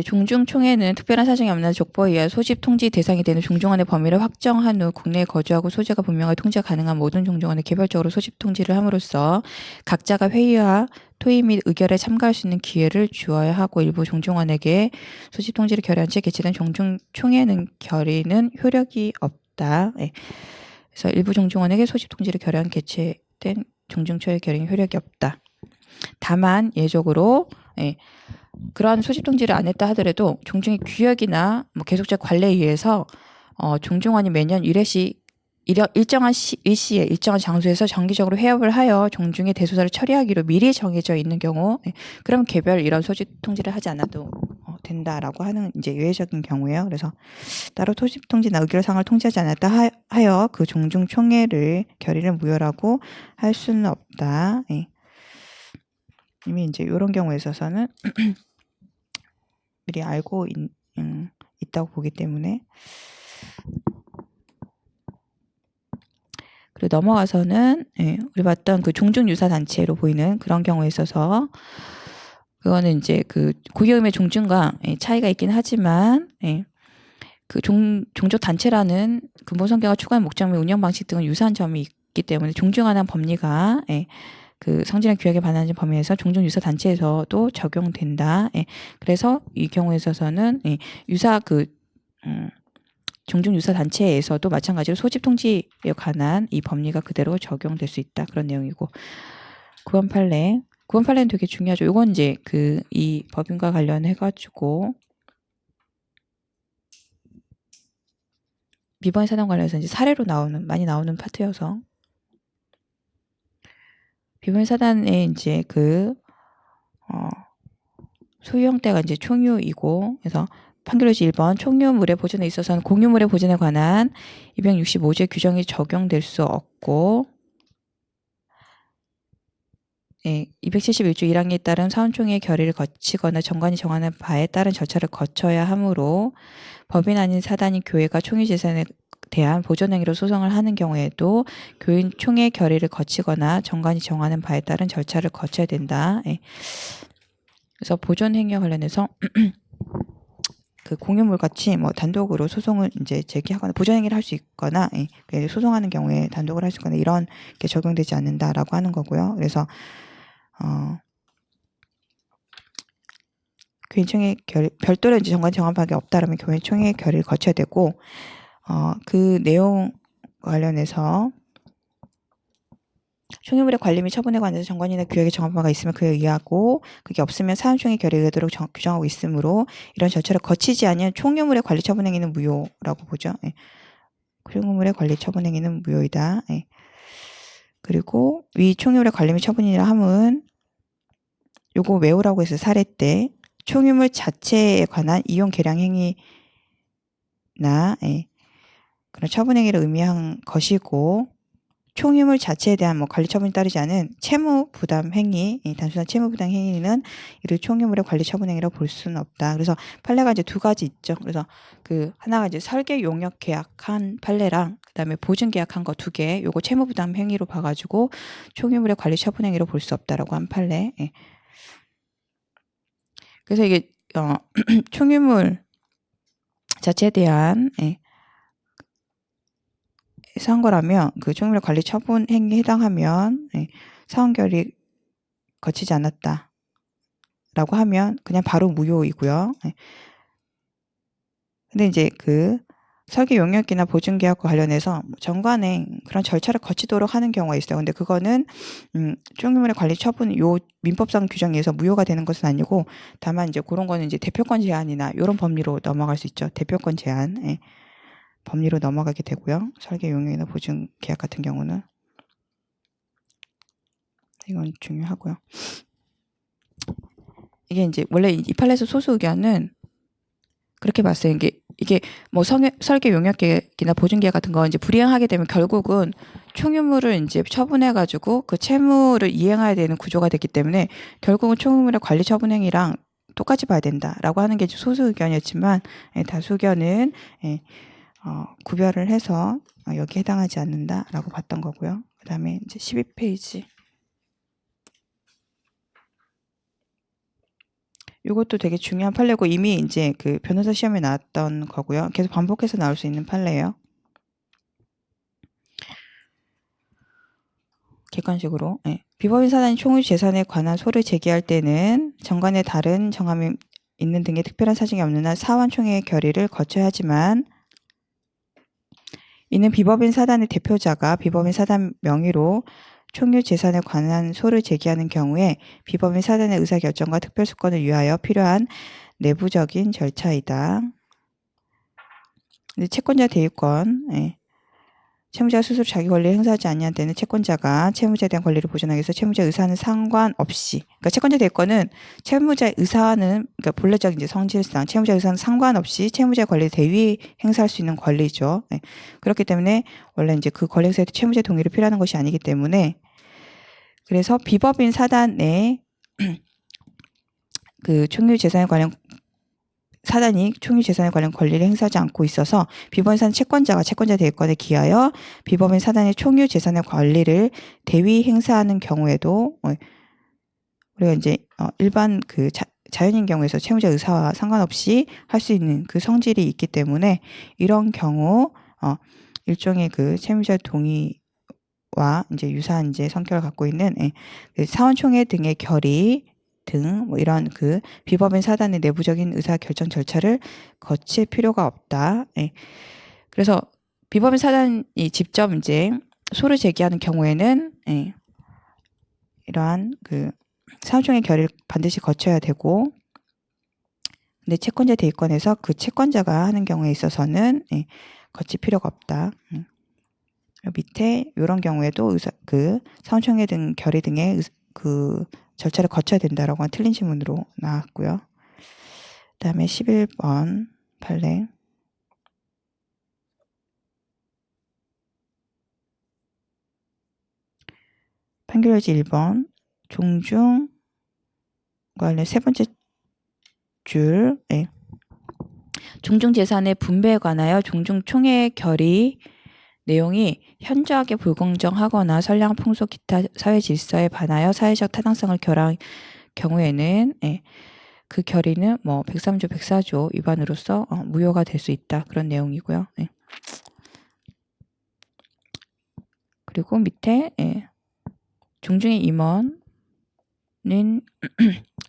종중총회는 특별한 사정이 없는 족보에 의하여 소집 통지 대상이 되는 종중원의 범위를 확정한 후 국내에 거주하고 소재가 분명하게 통지가 가능한 모든 종중원에 개별적으로 소집 통지를 함으로써 각자가 회의와 토의 및 의결에 참가할 수 있는 기회를 주어야 하고, 일부 종중원에게 소집 통지를 결의한 채 개최된 종중총회는 결의는 효력이 없다. 그래서 일부 종중원에게 소집 통지를 결의한 개최된 종중총회 결의는 효력이 없다. 다만 예적으로 그러한 소집 통지를 안 했다 하더라도 종중의 규약이나 뭐 계속적 관례에 의해서 종중원이 매년 일정한 일시에 일정한 장소에서 정기적으로 회합을 하여 종중의 대소사를 처리하기로 미리 정해져 있는 경우, 그럼 개별 이런 소집 통지를 하지 않아도 된다라고 하는 이제 예외적인 경우예요. 그래서 따로 소집 통지나 의결 사항을 통지하지 않았다 하여 그 종중 총회를 결의를 무효라고 할 수는 없다. 이미 이제 이런 경우에 있어서는 미리 알고 있다고 보기 때문에. 그리고 넘어가서는 우리 봤던 그 종중유사 단체로 보이는 그런 경우에 있어서 그거는 이제 그 고유의미의 종중과 차이가 있긴 하지만 그 종족 단체라는 근본 성격과 추구하는 목적 및 운영 방식 등은 유사한 점이 있기 때문에 종중하는 법리가 그 성질의 규약에 반하는 범위에서 종중 유사 단체에서도 적용된다. 그래서 이 경우에 있어서는 유사 종중 유사 단체에서도 마찬가지로 소집 통지에 관한 이 법리가 그대로 적용될 수 있다. 그런 내용이고, 9번 판례. 9번 판례는 되게 중요하죠. 이건 이제 이 법인과 관련해 가지고 미번 사단 관련해서 이제 사례로 많이 나오는 파트여서, 비번 사단에 이제 소유 형태가 이제 총유이고, 그래서 판결로지 1번 총유물의 보존에 있어서는 공유물의 보존에 관한 265조의 규정이 적용될 수 없고, 271조 1항에 따른 사원총회의 결의를 거치거나 정관이 정하는 바에 따른 절차를 거쳐야 하므로 법인 아닌 사단이 교회가 총유 재산에 대한 보존 행위로 소송을 하는 경우에도 교인 총회 결의를 거치거나 정관이 정하는 바에 따른 절차를 거쳐야 된다. 그래서 보존 행위와 관련해서 그 공유물 같이 뭐 단독으로 소송을 이제 제기하거나 보존 행위를 할 수 있거나 소송하는 경우에 단독을 할 수 있거나 이런 게 적용되지 않는다라고 하는 거고요. 그래서 교인총회 별도로 이제 정관 정한 바가 없다라면 교인총회 결의를 거쳐야 되고, 그 내용 관련해서 총유물의 관리 및 처분에 관해서 정관이나 규약에 정한 바가 있으면 그에 의하고, 그게 없으면 사원총회 결의에 의하도록 규정하고 있으므로 이런 절차를 거치지 아니한 총유물의 관리 처분 행위는 무효라고 보죠. 총유물의 관리 처분 행위는 무효이다. 그리고 위 총유물의 관리 및 처분이라 함은 요거 외우라고 해서 사례 때 총유물 자체에 관한 이용 계량 행위나 그런 처분 행위를 의미한 것이고, 총유물 자체에 대한 뭐 관리 처분이 따르지 않은 채무 부담 행위, 단순한 채무 부담 행위는 이를 총유물의 관리 처분 행위라고 볼 수는 없다. 그래서 판례가 이제 두 가지 있죠. 그래서 그 하나가 이제 설계 용역 계약한 판례랑 그다음에 보증 계약한 거 두 개, 요거 채무 부담 행위로 봐가지고 총유물의 관리 처분 행위로 볼 수 없다라고 한 판례. 예. 그래서 이게 총유물 자체에 대한 한 거라면 그 총유물 관리 처분 행위에 해당하면 사원 결의 거치지 않았다라고 하면 그냥 바로 무효이고요. 근데 이제 그 설계 용역이나 보증 계약과 관련해서 정관행 그런 절차를 거치도록 하는 경우가 있어요. 근데 그거는 총유물의 관리 처분 요 민법상 규정에 의해서 무효가 되는 것은 아니고 다만 이제 그런 거는 이제 대표권 제한이나 이런 법리로 넘어갈 수 있죠. 대표권 제한 법리로 넘어가게 되고요. 설계 용역이나 보증 계약 같은 경우는 이건 중요하고요. 이게 이제 원래 이 판례에서 소수 의견은 그렇게 봤어요. 이게 뭐 설계 용역 계약이나 보증 계약 같은 거 이제 불이행하게 되면 결국은 총유물을 이제 처분해가지고 그 채무를 이행해야 되는 구조가 됐기 때문에 결국은 총유물의 관리 처분 행위랑 똑같이 봐야 된다라고 하는 게 소수 의견이었지만 다수 의견은 구별을 해서 여기에 해당하지 않는다라고 봤던 거고요. 그다음에 이제 12페이지. 이것도 되게 중요한 판례고 이미 이제 그 변호사 시험에 나왔던 거고요. 계속 반복해서 나올 수 있는 판례예요. 객관식으로. 비법인 사단이 총유 재산에 관한 소를 제기할 때는 정관에 다른 정함이 있는 등의 특별한 사정이 없는 한 사원총회의 결의를 거쳐야 하지만 이는 비법인 사단의 대표자가 비법인 사단 명의로 총유 재산에 관한 소를 제기하는 경우에 비법인 사단의 의사결정과 특별수권을 위하여 필요한 내부적인 절차이다. 채권자 대유권, 채무자가 스스로 자기 권리를 행사하지 아니한 때는 채권자가 채무자에 대한 권리를 보존하기 위해서 채무자의 의사는 상관없이, 그러니까 채권자 대유권은 채무자의 의사는, 그러니까 본래적 이제 성질상 채무자의 의사는 상관없이 채무자의 권리를 대위 행사할 수 있는 권리죠. 그렇기 때문에 원래 이제 그 권리 행사에 채무자의 동의를 필요하는 것이 아니기 때문에 그래서 비법인 사단의 그 총유 재산에 관련 사단이 총유 재산에 관련 권리를 행사하지 않고 있어서 비법인 사단 채권자가 채권자 대유권에 기하여 비법인 사단의 총유 재산의 권리를 대위 행사하는 경우에도 우리가 이제 일반 그 자연인 경우에서 채무자 의사와 상관없이 할 수 있는 그 성질이 있기 때문에 이런 경우 일종의 그 채무자 동의와 이제 유사한 이제 성격을 갖고 있는 그 사원총회 등의 결의 등 뭐 이런 그 비법인 사단의 내부적인 의사 결정 절차를 거칠 필요가 없다. 그래서 비법인 사단이 직접 이제 소를 제기하는 경우에는 이러한 그 사원총회 결의를 반드시 거쳐야 되고, 근데 채권자 대유권에서 그 채권자가 하는 경우에 있어서는 거칠 필요가 없다. 밑에 이런 경우에도 그 사원총회 등 결의 등의 그 절차를 거쳐야 된다라고 한 틀린 지문으로 나왔고요. 그다음에 11번 판례. 판결일지 1번 종중 관련 세 번째 줄 종중 재산의 분배에 관하여 종중 총회 결의 내용이 현저하게 불공정하거나 선량 풍속 기타 사회 질서에 반하여 사회적 타당성을 결한 경우에는 그 결의는 뭐 103조 104조 위반으로서 무효가 될 수 있다. 그런 내용이고요. 그리고 밑에 종중의 임원은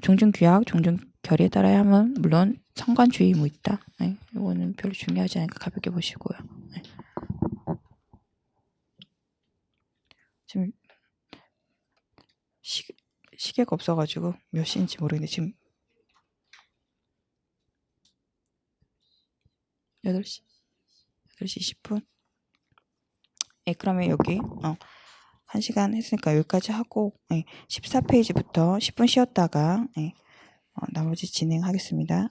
종중 규약, 종중 결의에 따라야 하면 물론 상관주의 의무 있다. 이거는 별로 중요하지 않으니까 가볍게 보시고요. 지금 시계가 없어가지고 몇 시인지 모르겠는데 지금 8시 20분. 그러면 여기 1시간 했으니까 여기까지 하고 14페이지부터 10분 쉬었다가 나머지 진행하겠습니다.